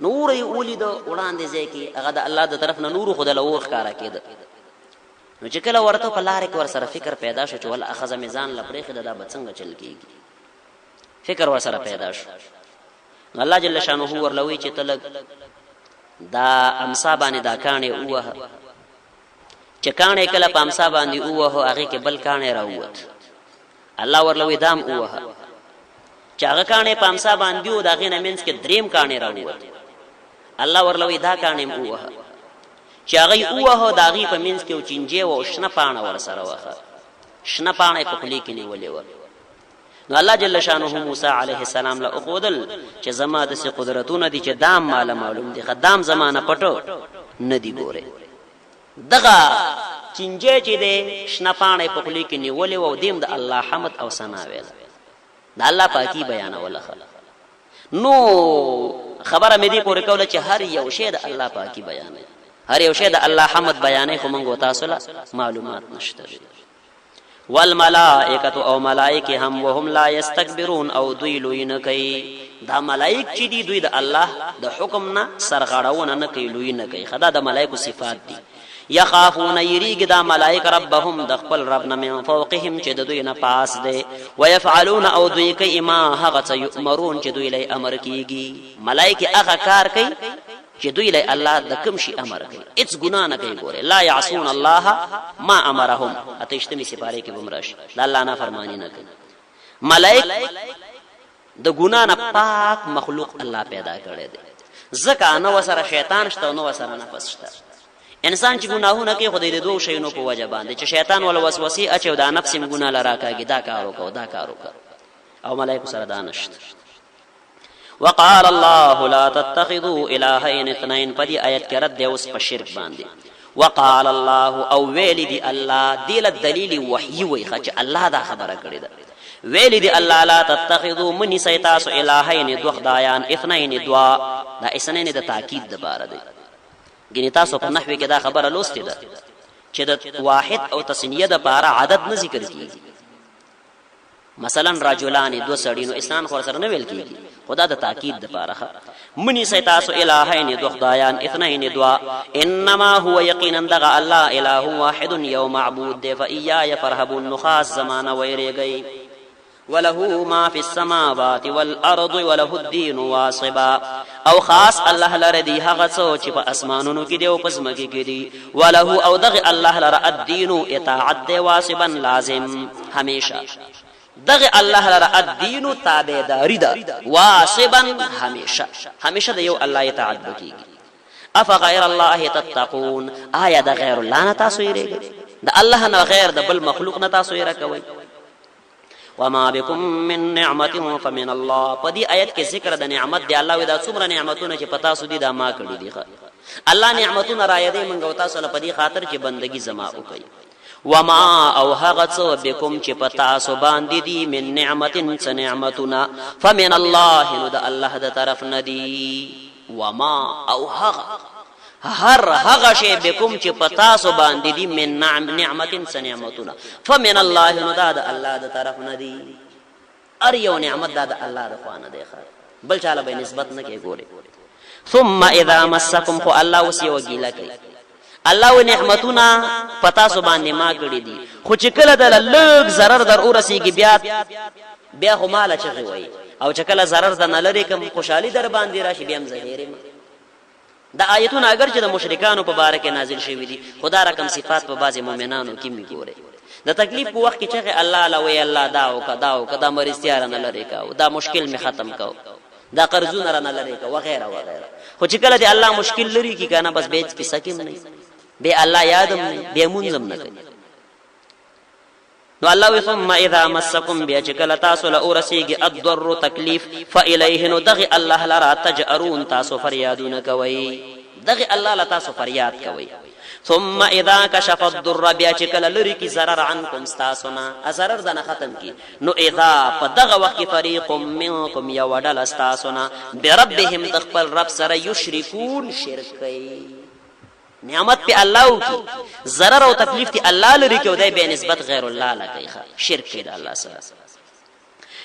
A: نور یې ولید وړاندې ځکه هغه د الله د طرف نه نور خدای له ور ښکارا کېده نو چې کله ورته په لار کې ور سره فکر پیدا شو چې ول اخذ میزان لپاره خدای دا بڅنګ چل کېږي فکر ور سره پیدا شو الله جل شانه ورلوي چې تلګ دا امسا باندې دا کانه اوه چې کانه کله په امسا باندې اوه هغه کې بل کانه راووت الله ورلوي دام اوه چې هغه کانه په امسا باندې او داغه نمنس کې دریم کانه راووت الله ورلوي دا کانه اوه چې هغه اوه داغه په منس کې او چنجه او شنه پانه ور سره واخه شنه پانه په خلی کې نیولې و نو الله جل شانه موسی عليه السلام له اخودل چې زما د سي قدرتونه دي چې دام معلوم دي خدام زمانہ پټو ندي ګوره دغه چنجه چې دې شنه پانه په خلی کې نیولې و دیم د الله حمد او ثنا ویل د الله پاکي بیان ولا نو خبره مې دي پورې کوله چې هر یو شی د الله پاکي بیان هر یو شی د الله حمد بیانې خو مونږ تاسو له معلومات نشته والملائکه او ملائکه هم وهم لا یستكبرون او دوی لوی نه کوي دا ملائک چې دي دوی د الله د حکم نه سرغړونه نه کوي، لوی نه کوي. خدا د ملائکو صفات دي. یخافون یریږي دا ملائک ربهم د خپل رب نه من فوقهم چې د دوی نه پاس دی، ويفعلون او دوی کوي ما هغه څه یؤمرون چې دوی له امر کیږي. ملائک هغه کار کوي چې دوی له الله د کوم شي امر کوي، هیڅ ګناه نه کوي. ګوره لا یعصون الله ما امرهم، اتشتمی سپاره کې بمرش د الله نه فرمانی نه کوي. ملائک د ګناه نه پاک مخلوق الله پیدا کړی دی، ځکه نه وسره شیطان شته او نه وسره نفس شته. انسان چې ګناهونه کوي خدای د دوه شیونو په وجه باندې چې شیطان ول وسوسه اچو دا نفس یې ګناه لرا کوي، دا کار وکاو دا کار وکاو، او ملائکه سره دا نشته. وقال الله لا تتخذوا الهين اثنين، په دې آیت کې رد دی اوس په شرک باندې. وقال الله او ویل دی الله، دل دلیل وحی وی چې الله دا خبره کړې ده. ویل دی الله لا تتخذوا من سیتاس الهين دو خدایان اثنين دوا، دا اثنين د تاکید د بار دی. ګینه تاسو په نحوی کې دا خبره لوستې ده چې د واحد او تسنیه د بار عدد نه ذکر کیږي. مثلا رجلان دو سړي نو اسلام خو سره نه ویل کیږي، خدا د تاکید د بار منی سیتاس الهين دو خدایان اثنين دوا، انما هو یقینا دغه الله اله واحد یو معبود دی، فاياي فرهبون نخاص زمانه ويریږي. وله ما في السماوات والارض وله الدين واصبا، او خاص الله لره دی هغه څه چې په اسمانونو کې دی او په ځمکه کې دی. وله او دغه الله لره الدين اطاعت دی، واصبا لازم همیشه. دغه الله لره الدين تابعداري ده، واصبا همیشه همیشه د یو الله اطاعت وکړي. افغیر الله تتقون، آیا د غیر الله نه تاسو یریږئ؟ د الله نه غیر د بل مخلوق نه تاسو یې راکوي. وما بكم من نعمت فمن الله، په دې آیت کې ذکر د نعمت دی. الله ودا څومره نعمتونه چې پتا سودي دا ما کړی دي. الله نعمتونه را یادې مونږ او تاسو په دې خاطر چې بندگی زما وکړي. وما او هغه څه بكم چې پتا سو باندې دي من نعمت نعمتنا فمن الله، نو د الله د طرف ندي. وما او هغه شی بكم چې پتا سو باندې دي من نعمت نعمتنا فمن الله، نو دا د الله د طرف ندي. ار یو نعمت دا د الله د خوانه دی، بل چاله به نسبت نه کې ګوره. ثم اذا مسكم خو الله وسي وګیلا کوي. الله و نعمتونه پتا سو باندې ما کړی دي، خو چې کله د لږ zarar در ورسیږي بیا خو مال چغي وای، او چې کله zarar د نه لري کوم خوشحالي در باندې راشي بیا هم زهيره. دا آیتونه اگر چې د مشرکانو په باره کې نازل شوي دي، خدا رقم صفات په بعض مؤمنانو کې می ګوره. د تکلیف په وخت کې چې الله لوی الله دا او کدا او کدا مرستيار نه لري کا، دا مشکل می ختم کا، دا قرضونه نه لري کا وغیرہ وغیرہ. خو چې کله دې الله مشکل لري کی کنه بس بیچ کې سکیم نه، به الله یادم نه، به منظم نه کوي. نو الله ثم اذا مسكم بيجكل تاسو لورسيږي الضر تکلیف فإليه، نو دغه الله لرا تجأرون تاسو فریادونه کوي، دغه الله لا تاسو فریاد کوي. ثم اذا كشف الضر بيجكل لري کی zarar عنكم استاسنا zarar دنه ختم کی، نو اذا پدغه وخت فريق منكم يودل استاسنا بربهم تخبل رب سره يشركون شرکي. نعمت په الله کی zarar او تکلیف تی الله لري کې ودای به نسبت غیر الله لکه شرک کې الله سره.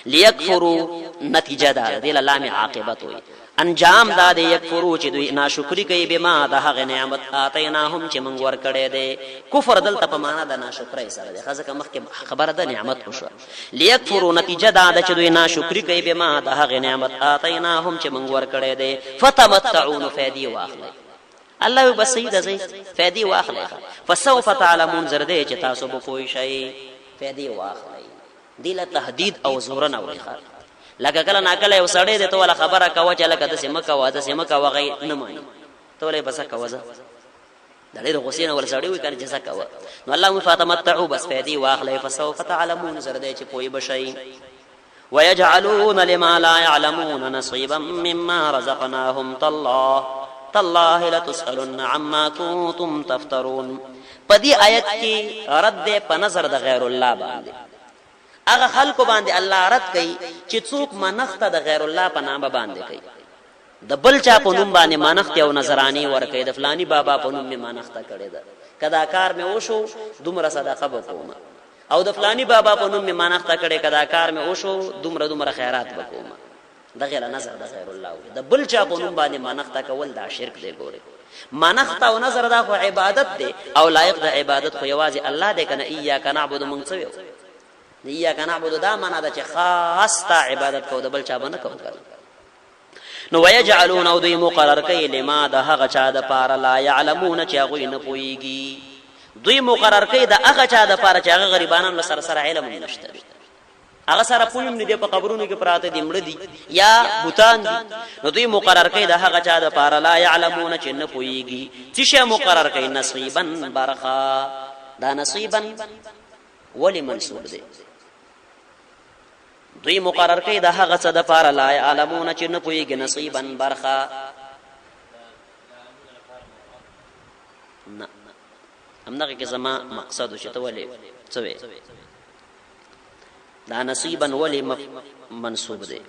A: ليكفروا نتیجه دا د لام عاقبت وي، انجام دا د یکفرو چې دوی ناشکری کوي بما د هغه نعمت آتیناهم چې موږ ورکړې ده. کفر دلته په معنا د ناشکرۍ سره ده، ځکه مخکې خبره ده نعمت وشو. ليكفروا نتیجه دا د چې دوی ناشکری کوي بما د هغه نعمت آتیناهم چې موږ ورکړې ده. فتمتعون فیدی واخلئ، الله بس سید زئی فیدی واخلئ، فسوف تعلمون زرده چې تاسو به پوه شئ. فیدی واخلئ دله تهدید او زور نه ورخه، لکه کله ناکله یو سړی د ته ولا خبره کوي چې لکه د سیمه کوي د سیمه کوي غي نه مانی ته ولې بس کوزه د ډېر غوسینه ول سړی وي کنه جزا کوي. نو الله فاتمتعوا بس فیدی واخلئ فسوف تعلمون زرده چې پوي بشئ. ويجعلون لما لا يعلمون نصيبا مما رزقناهم تالله لتسألن عما كنتم تفترون. پدی آیت کی رد په نظر د غیر الله باندې، هغه خلق باندې الله رد کوي چې څوک منخته د غیر الله په نام باندې کوي، د بل چا په نوم باندې منخته او نظرانی ور کوي، د فلانی بابا په نوم می منخته کړي ده، کدا کار می وشو دومره صدقه وکوم، او د فلانی بابا په نوم می منخته کړي کدا کار می وشو دومره خیرات وکوم. دغه نظر د غیر الله د بل چا په نوم باندې منښت کول دا شرک دی. ګوره منښت او نظر دا خو عبادت دی او لایق د عبادت خو یوازې الله دی کنه. ایاک نعبد مونږ څه یو ایاک نعبد دا معنا ده چې خاص تا عبادت کو د بل چا باندې کوو. نو ويجعلون او دوی مقرر کوي لما د هغه چا د پاره لا يعلمون چې هغه نه پويږي. دوی مقرر کوي د هغه چا د پاره چې هغه غریبانو سره سره علم نشته هغه سره پویم نه دی په قبرونو کې پراته دي مړه دي یا بوتان دي. نو دوی مقرر کوي د هغه چا د پاره لا يعلمون چې نه پويږي. چې شی مقرر کوي نصيبا برخه. دا نصيبا ولی منصوب دی. دوی مقرر کوي د هغه څه د پاره لا يعلمون چې نه پويږي نصيبا برخه. نه همدغه کې زما مقصد شته ولی څه دا نصيبا ولی منصوب دی.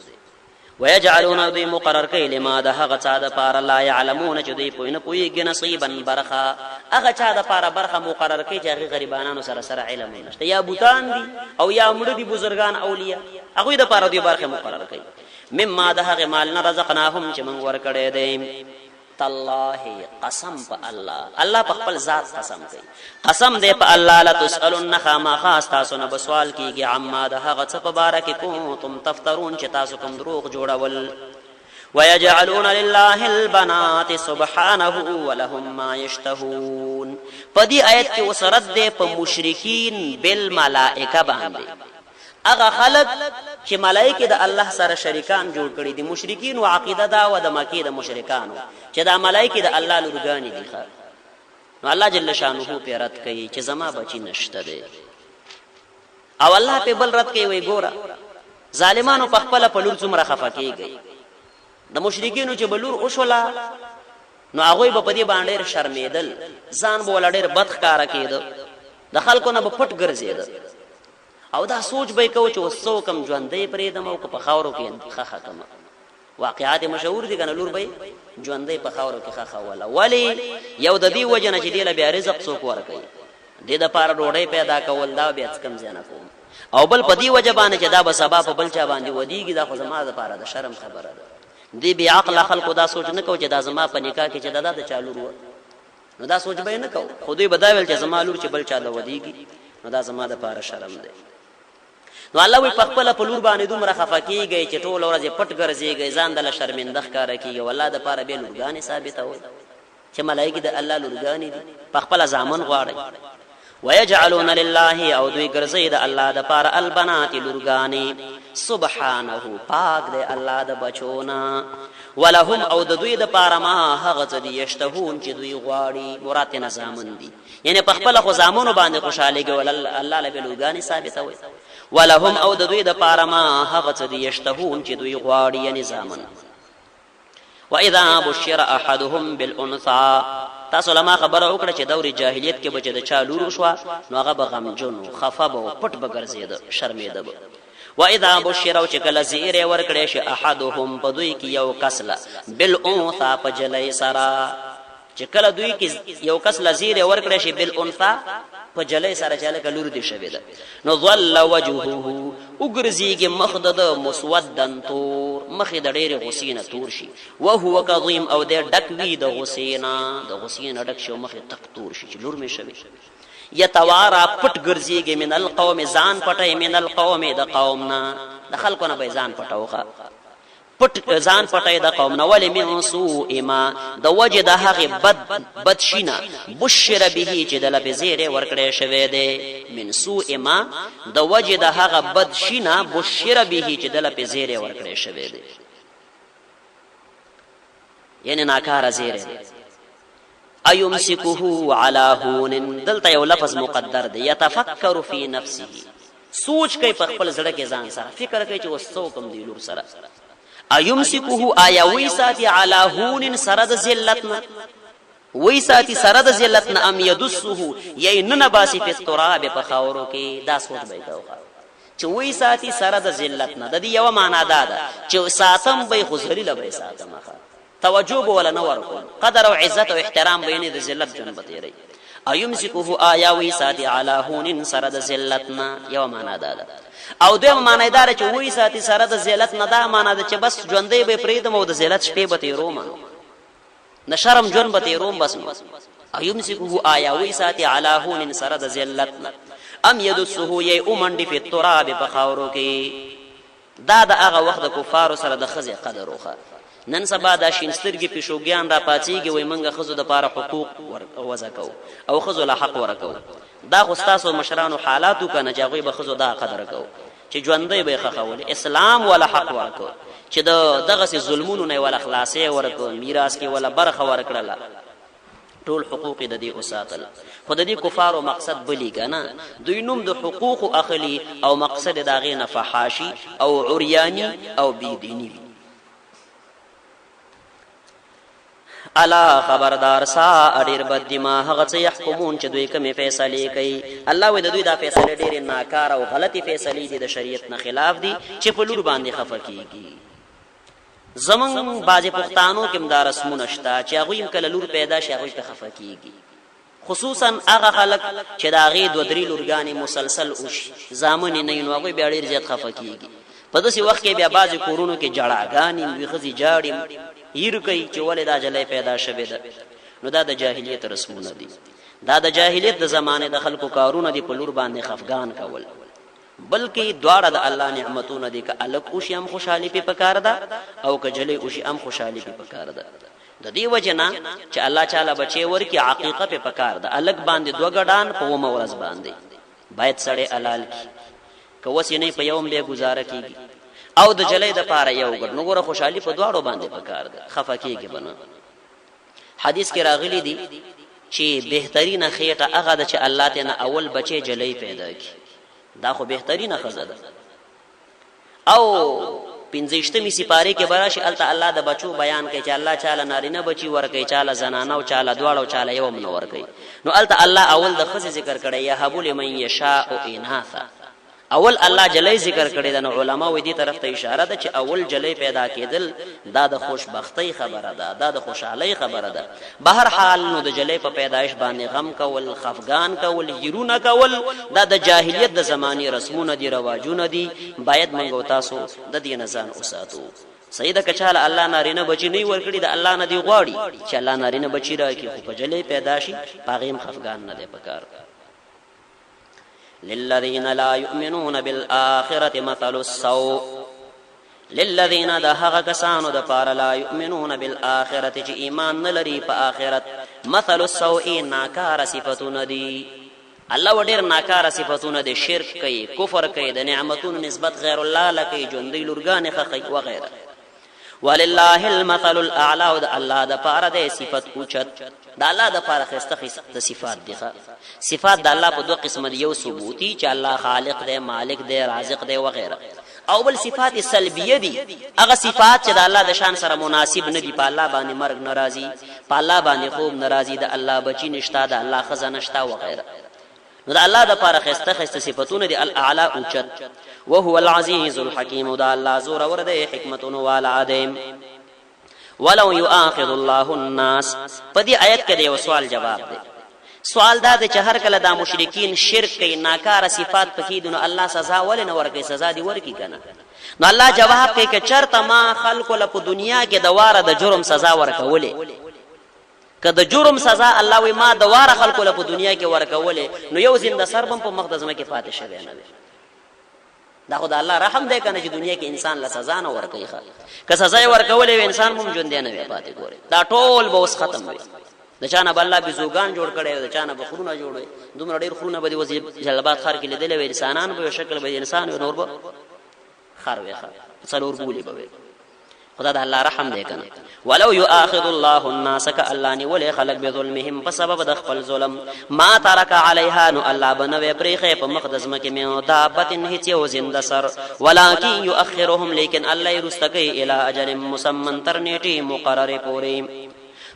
A: ويجعلون دوی مقرر کوي لما د هغه چا د پاره لا يعلمون چې دوی پوی نه پويږي نصيبا برخه. هغه چا د پاره برخه مقرر کوي چې هغه غریبانو سره سره علم نشته یا بوتان دي او یا مړه دي بزرگان اولیاء هغه د پاره دوی برخه مقرر کوي. مما د هغه مال نه رزقناهم چې موږ ورکړې دي. تالله قسم په الله. الله په خپل ذات قسم کوي. قسم دې په الله لا تسالون خما خاص تاسو نه بسوال کیږي عما د هغه څه په باره کې کوم تفترون چې تاسو کوم دروغ جوړول. ويجعلون لله البنات سبحانه ولهم ما يشتهون. په دې آیت کې وسرت دې په مشرکین بالملائکه باندې. هغه خلق چې ملائکه د الله سره شریکان جوړ کړي دي مشرکین او عقیده دا و د مکه د مشرکانو چې دا ملائکه د الله لورګانی دي. نو الله جل شانه په رد کوي چې زما بچی نشته دي او الله په بل رد کوي. وي ګوره ظالمانو په خپل په لور څومره خفه کیږي. د مشرکینو چې بلور اوشولا نو هغه به په دې باندې شرمېدل ځان بوله ډېر بد ښکارا کېده د خلکو نه به پټ ګرځېده او دا سوچ به کو چې وسو کم ژوندې پرې دمو کو په خاورو کې خخه کما. واقعات مشهور دي کنه لور به ژوندې په خاورو کې خخه ولا ولی یو د دې وجنه چې دله بیا رزق څوک ورکړي دې د پاره ډوډۍ پیدا کول دا بیا کم ځنه کوم او بل په دې وجبانه چې دا به سبب په بل چا باندې ودیږي دا خو زما د پاره د شرم خبره ده. دې بیا عقل خلکو دا سوچ نه کو چې دا زما په نکاح کې چې دا د چالو نو دا سوچ به نه کو. خو دوی بداویل چې زما لور چې بل چا د ودیږي نو دا زما د پاره شرم ده. نو الله وي پخپل په لور باندې دومره خفقيږي چې ټول ورځ پټ ګرځيږي ځان د شرمنده ښکارا کیږي. والله د پاره به لورګانی ثابته وي چې ملائکه د الله لورګانی دي پخپل ځامن غواړي. ويجعلون لله او دوی ګرځي د الله د پاره البنات لورګانی. سبحانه پاک دی الله د بچونا. ولهم او د دوی د پاره ما هغه څه دي یشتهون چې دوی غواړي مراد نه ځامن دي یعنی پخپل خو ځامنو باندې خوشاليږي ول الله له لورګانی ثابته وي. ولهم او د دوی د پاره ما هغه څه دي یشتهون چې دوی غواړي یعنی ځامن. واذا بشر احدهم بالانثى تاسو لما خبره وکړه چې دور جاهلیت کې بچ د چالو شو نو هغه بغمجن خفه به پټ بغرزید شرمېده. واذا بشر او چې کله زیره ورکړې شي احدهم په دوی کې یو کسله بالانثى په جلې سرا چې کله دوی کې یو کس لزیره ورکړې شي بالانثى په جلې سره چاله کلور دي شوی ده نو ظل وجهه وګرځيږي مخدد مسودن تور مخې د ډېر غسینه تور شي وهو کظیم او د ډکوي د غسینه ډک شو مخې تک تور شي چې لور می شوی یتوارا پټ ګرځيږي من القوم ځان پټي من القوم د قومنا د خلکو نه به ځان پټوخه پټ ځان پټي د قوم نه ولې من سوء ما د وجه د هغه بد شینه بشر به چې د لبزيره ورکړې شوی دی من سوء ما د وجه د هغه بد شینه بشر به چې د لبزيره ورکړې شوی دی یعنی ناکاره زیره ايمسكه على هون دلته یو لفظ مقدر دی يتفکر فی نفسه سوچ کوي په خپل ځړه کې ځان سره فکر کوي چې وسو کوم دی لور سره ايمسكه آیا وی ساتي على هون سرد ذلتنا وی ساتي سرد ذلتنا ام يدسه ينن باسي په تراب په خاورو کې دا سوچ به کوي چې وی ساتي سرد ذلتنا د دې یو معنا ده چې ساتم به خزري لبه ساتم توجه ولا نور قدر او عزت او احترام بینه د ذلت جنبت یری ایمسکوه آیا وی ساتي علی هون سره د ذلتنا، یو معنا ده. او دویم معنا دار چې وی ساتي سره د ذلت نه، دا معنا ده چې بس ژوندې به پریدم او د ذلت شپې به تیروم، نه شرم ژوند به تیروم بس نو. ایمسکوه آیا وی ساتي علی هون سره د ذلت نه، ام یدسه ی اومنډ فی التراب په خاورو کې. دا د هغه وخت د کفارو سره د خزې قدر وخه. نن سبا دا شینسترګي پیشوګیان را پاتېږي وای منګه خزو د پاره حقوق وضع کو او خزو له حق ورکو. دا خو ستاسو مشرانو حالاتو کنه چې هغوی به خزو دا قدر کو چې ژوندۍ به خخول اسلام ولا حق ورکو، چې دغه ظلمونو نه ولا خلاصې ورکو، میراث کې ولا برخه ورکړه، ټول حقوق د دې اوساتل. خو د دې کفارو مقصد بلی کنه، دوی نوم د حقوق اخلي او مقصد دا غي نه فحاشي او عرياني او بيديني. الا خبردار سا اډیر بد دما هغه څه يحكمون چې دوی کومه فیصله کوي. الله وې د دوی دا فیصله ډیر ناکاره او غلطي فیصله دي، د شریعت نه خلاف دي، چې په لور باندې خفه کیږي. زمون بعض پښتانو کې مدار رسمونه شته چې هغه يم کله لور پیدا شي هغه ته خفه کیږي، خصوصا هغه خلک چې دا غي دو درې لورګانی مسلسل اوش زامن نه نو هغه بیا ډیر زیات خفه کیږي. په داسې وخت کې بیا بعض کورونو کې جړاګانی وي، خزي جاړي هیر کوي چې ولې دا جلې پیدا شوه ده. نو دا د جاهلیت رسمونه دي، دا د جاهلیت د زمانه د خلکو کارونه دي، په لور باندې خفغان کول. بلکې دواړه د الله نعمتونه دي، که الک اوشي هم خوشحالي په پکار ده او که جلې اوشي هم خوشحالي په پکار ده. د دې وجنه چې الله تعالی بچي ورکی عقیقه په پکار ده، الک باندې دوه غډان په ومه ورځ باندې باید سړی حلال کی، که وسې نه په یوم به گزاره کیږي، او د جلې د پاره یو غړ نو ګره خوشحالي په دواړو باندې پکار ده، خفه کیږي بنه. حدیث کې راغلی دي چې بهترینه خېټه هغه ده چې الله تعالی اول بچي جلې پیدا کی، دا خو بهترینه خزه ده. او 15مې سپاره کې براشي الله د بچو بیان کوي چې الله تعالی نارینه بچي ورکوي، چاله زنانه او چاله دواړو چاله یو من ورکوي. نو الله اول د خزه ذکر کړي، یا هب لمن یشاء اناثا، اول الله جلې ذکر کړي. د علماء و دې طرف ته اشاره ده چې اول جلې پیدا کېدل دا د خوشبختی خبره ده، دا د خوشحالي خبره ده. بهر حال نو د جلې په پیدایش باندې غم کول، خفغان کول، هیرونه کول، دا د جاهلیت د زماني رسمونه دي، رواجونه دي. باید منګو تاسو د دې نزان اوساتو. سیده کچاله الله نارینه بچی نه ورکړي، د الله نه دی غواړي چې الله نارینه بچی راکړي، خو په جلې پیدا شي پاغیم خفغان نه دی پکار. للذین لا یؤمنون بالآخرة مثل السوء، للذین دا هغه کسانو د پاره لا یؤمنون بالآخرة چې ایمان نه لري په آخرت، مثل السوء ناکاره صفاتونه دي. الله وړر ناکاره صفاتونه دي، شرک کوي، کفر کوي، د نعمتونو نسبت غیر الله لکه ژوندۍ لورګانې خخي وغيرها. ولله المثل الاعلى، او د الله د پاره د صفات اوچت، د الله د پاره خسته صفات دي. صفات د الله په دوه قسم دي، یو ثبوتی چې الله خالق دی، مالک دی، رازق دی وغيرها، او بل صفات سلبیه دي، هغه صفات چې د الله د شان سره مناسب نه دي. په الله باندې مرګ ناراضي، په الله باندې خوب ناراضي، د الله بچی نشتا، د الله خزانه نشتا وغيرها. نو د الله د پاره خسته صفاتونه دي الاعلى اوچت. وهو العزيز الحكيم، دا الله زور ورده حکمتونو والا عدم. ولو يؤاخذ الله الناس، په دې آیت کې یو سوال جواب دی. سوال دا دی چې هر کله دا مشرکین شرک کوي، ناکاره صفات پکې دي، نو الله سزا ولې نه ورکوي؟ سزا دی ورکی کنه. نو الله جواب کوي چې چرته ما خلق له په دنیا کې دواره د جرم سزا ورکولې، کله جرم سزا الله وي ما دواره خلق له په دنیا کې ورکولې، نو یو زنده سربم په مقدسمه کې فاتح شوی نه. دا خدای الله رحم دی کنه چې دنیا کې انسان له سزا نه ورکوي. که سزا یې ورکولې و انسان مم ژوند نه وي پاتې ګوري، دا ټول به اوس ختم وي. د چانه بل الله بزوګان جوړ کړي، د چانه بخورونه جوړوي، دومره ډیر خورونه به وزي جلبات خار کې لیدل وي، انسانان به شکل به انسان و نور به خار وي، څلور بولی به خدا د الله رحم دی کنه. ولو يؤاخذ الله الناس كاللاني ولي خلق بظلمهم، بسبب د خپل ظلم، ما ترك عليها، نو الله بنوي پرېخه په مقدس مکه مې دابتن هیڅ یو زنده سر، ولكن يؤخرهم، لیکن الله يرستقي الى اجل مسمى تر نیټه مقرره پورې.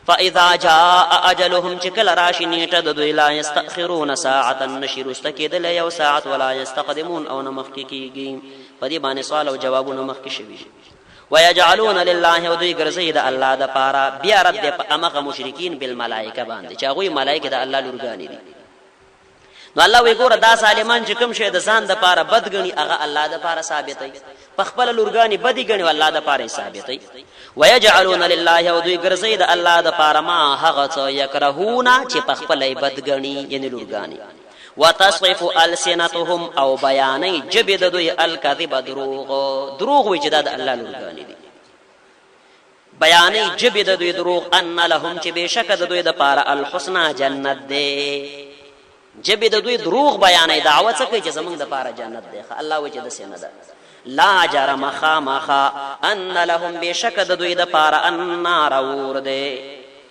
A: فاذا جاء اجلهم، چکل راشي نیټه د دوی، لا يستاخرون ساعه، نشرستکیدل یو ساعت، ولا يستقدمون، او نمخ کیږي. په دې باندې سوال او جوابونه مخ کې شوي. ويجعلون لله او دوی ګرځي د الله د پاره بیا رد په امغه مشرکین بالملائکه باندې چې هغه ملائکه د الله لورګانی دي نو الله وی ګوره دا ظالمان چې کوم شی د ځان د پاره بدګنی هغه الله د پاره ثابتای په خپل لورګانی بدی ګنی الله د پاره ثابتای ويجعلون لله او دوی ګرځي د الله د پاره ما هغه څه یکرهونا چې په خپل بدګنی یعنی لورګانی وتصف السنتهم او بیانای جبه د دوی الکذب دروغ وی چې د الله لورګانی دي بیانای جبه د دوی دروغ ان لهم چې بشک د دوی د پاره الحسنا جنت ده جبه د دوی دروغ بیانای دعوت څه کوي چې زمونږ د پاره جنت ده الله وجه د سینه ده لا جرم خامخا ان لهم بشک د دوی د پاره النار ور ده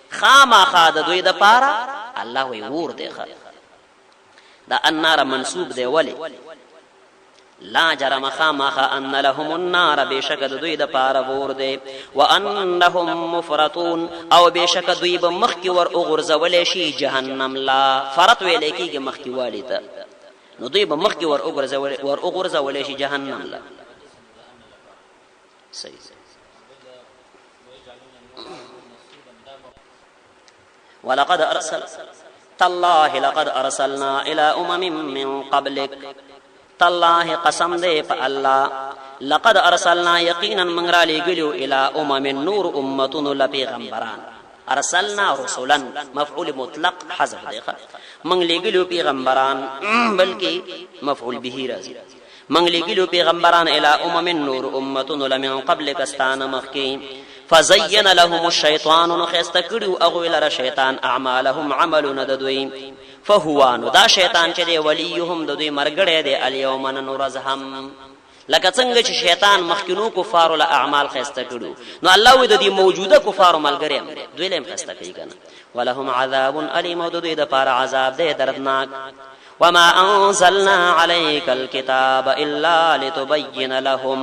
A: خامخا د دوی د پاره الله وی ور ده دا النار منصوب دی ولی لا جرم خامخا ان لهم النار بشک دوی د پاره ور دی وانهم مفرطون او بشک دوی به مخکی ور اوغرزول شي جهنم لا فرط ویل کیږي مخکی والی ته نو دوی به مخکی ور اوغرزول شي جهنم لا صحیح ولقد ارسل تالله لقد ارسلنا الى من قبلك تالله قسم دے په الله لقد ارسلنا یقینا من را لګلو الى نور امتون لپیغمبران ارسلنا رسلا مفعول مطلق حذف دی من لګلو پیغمبران بلکې مفعول به راځي من لګلو پیغمبران الى نور امتون لمن قبلك استان مخکی فزين لهم الشيطان نخستكروا اغويل شيطان اعمالهم عملنا ددوي فهو نو دا شیطان چې دی وليهم ددوي مرګړې دی اليوم نرزهم لکه څنګه چې شیطان مخکینو کفار له اعمال خستکړو نو الله وی د دې موجوده کفار ملګری دوی لم خستکړي کنه ولهم عذاب الیم ددوي د پار عذاب دی دردناک وما انزلنا عليك الكتاب الا لتبين لهم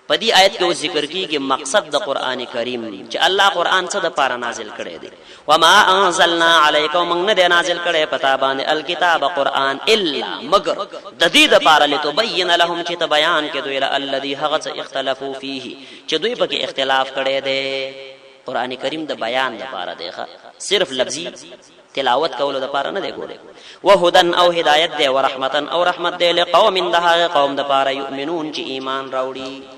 A: پدی آیت کې ذکر کیږي مقصد د قران کریم چې الله قران څه د پاره نازل کړي دي وما انزلنا علیکم من نه نازل کړي پتا باندې الکتاب قران الا مگر د دې د پاره لتبین لهم چې ته بیان کې دوی الذي هغه اختلافو فيه چې دوی په اختلاف کړي دي قران کریم د بیان لپاره دی صرف لفظي تلاوت کول د پاره نه دی ګوره وهدن او هدایت دی ورحمتن او رحمت دی لقوم ده قوم د پاره یؤمنون چې ایمان راوړي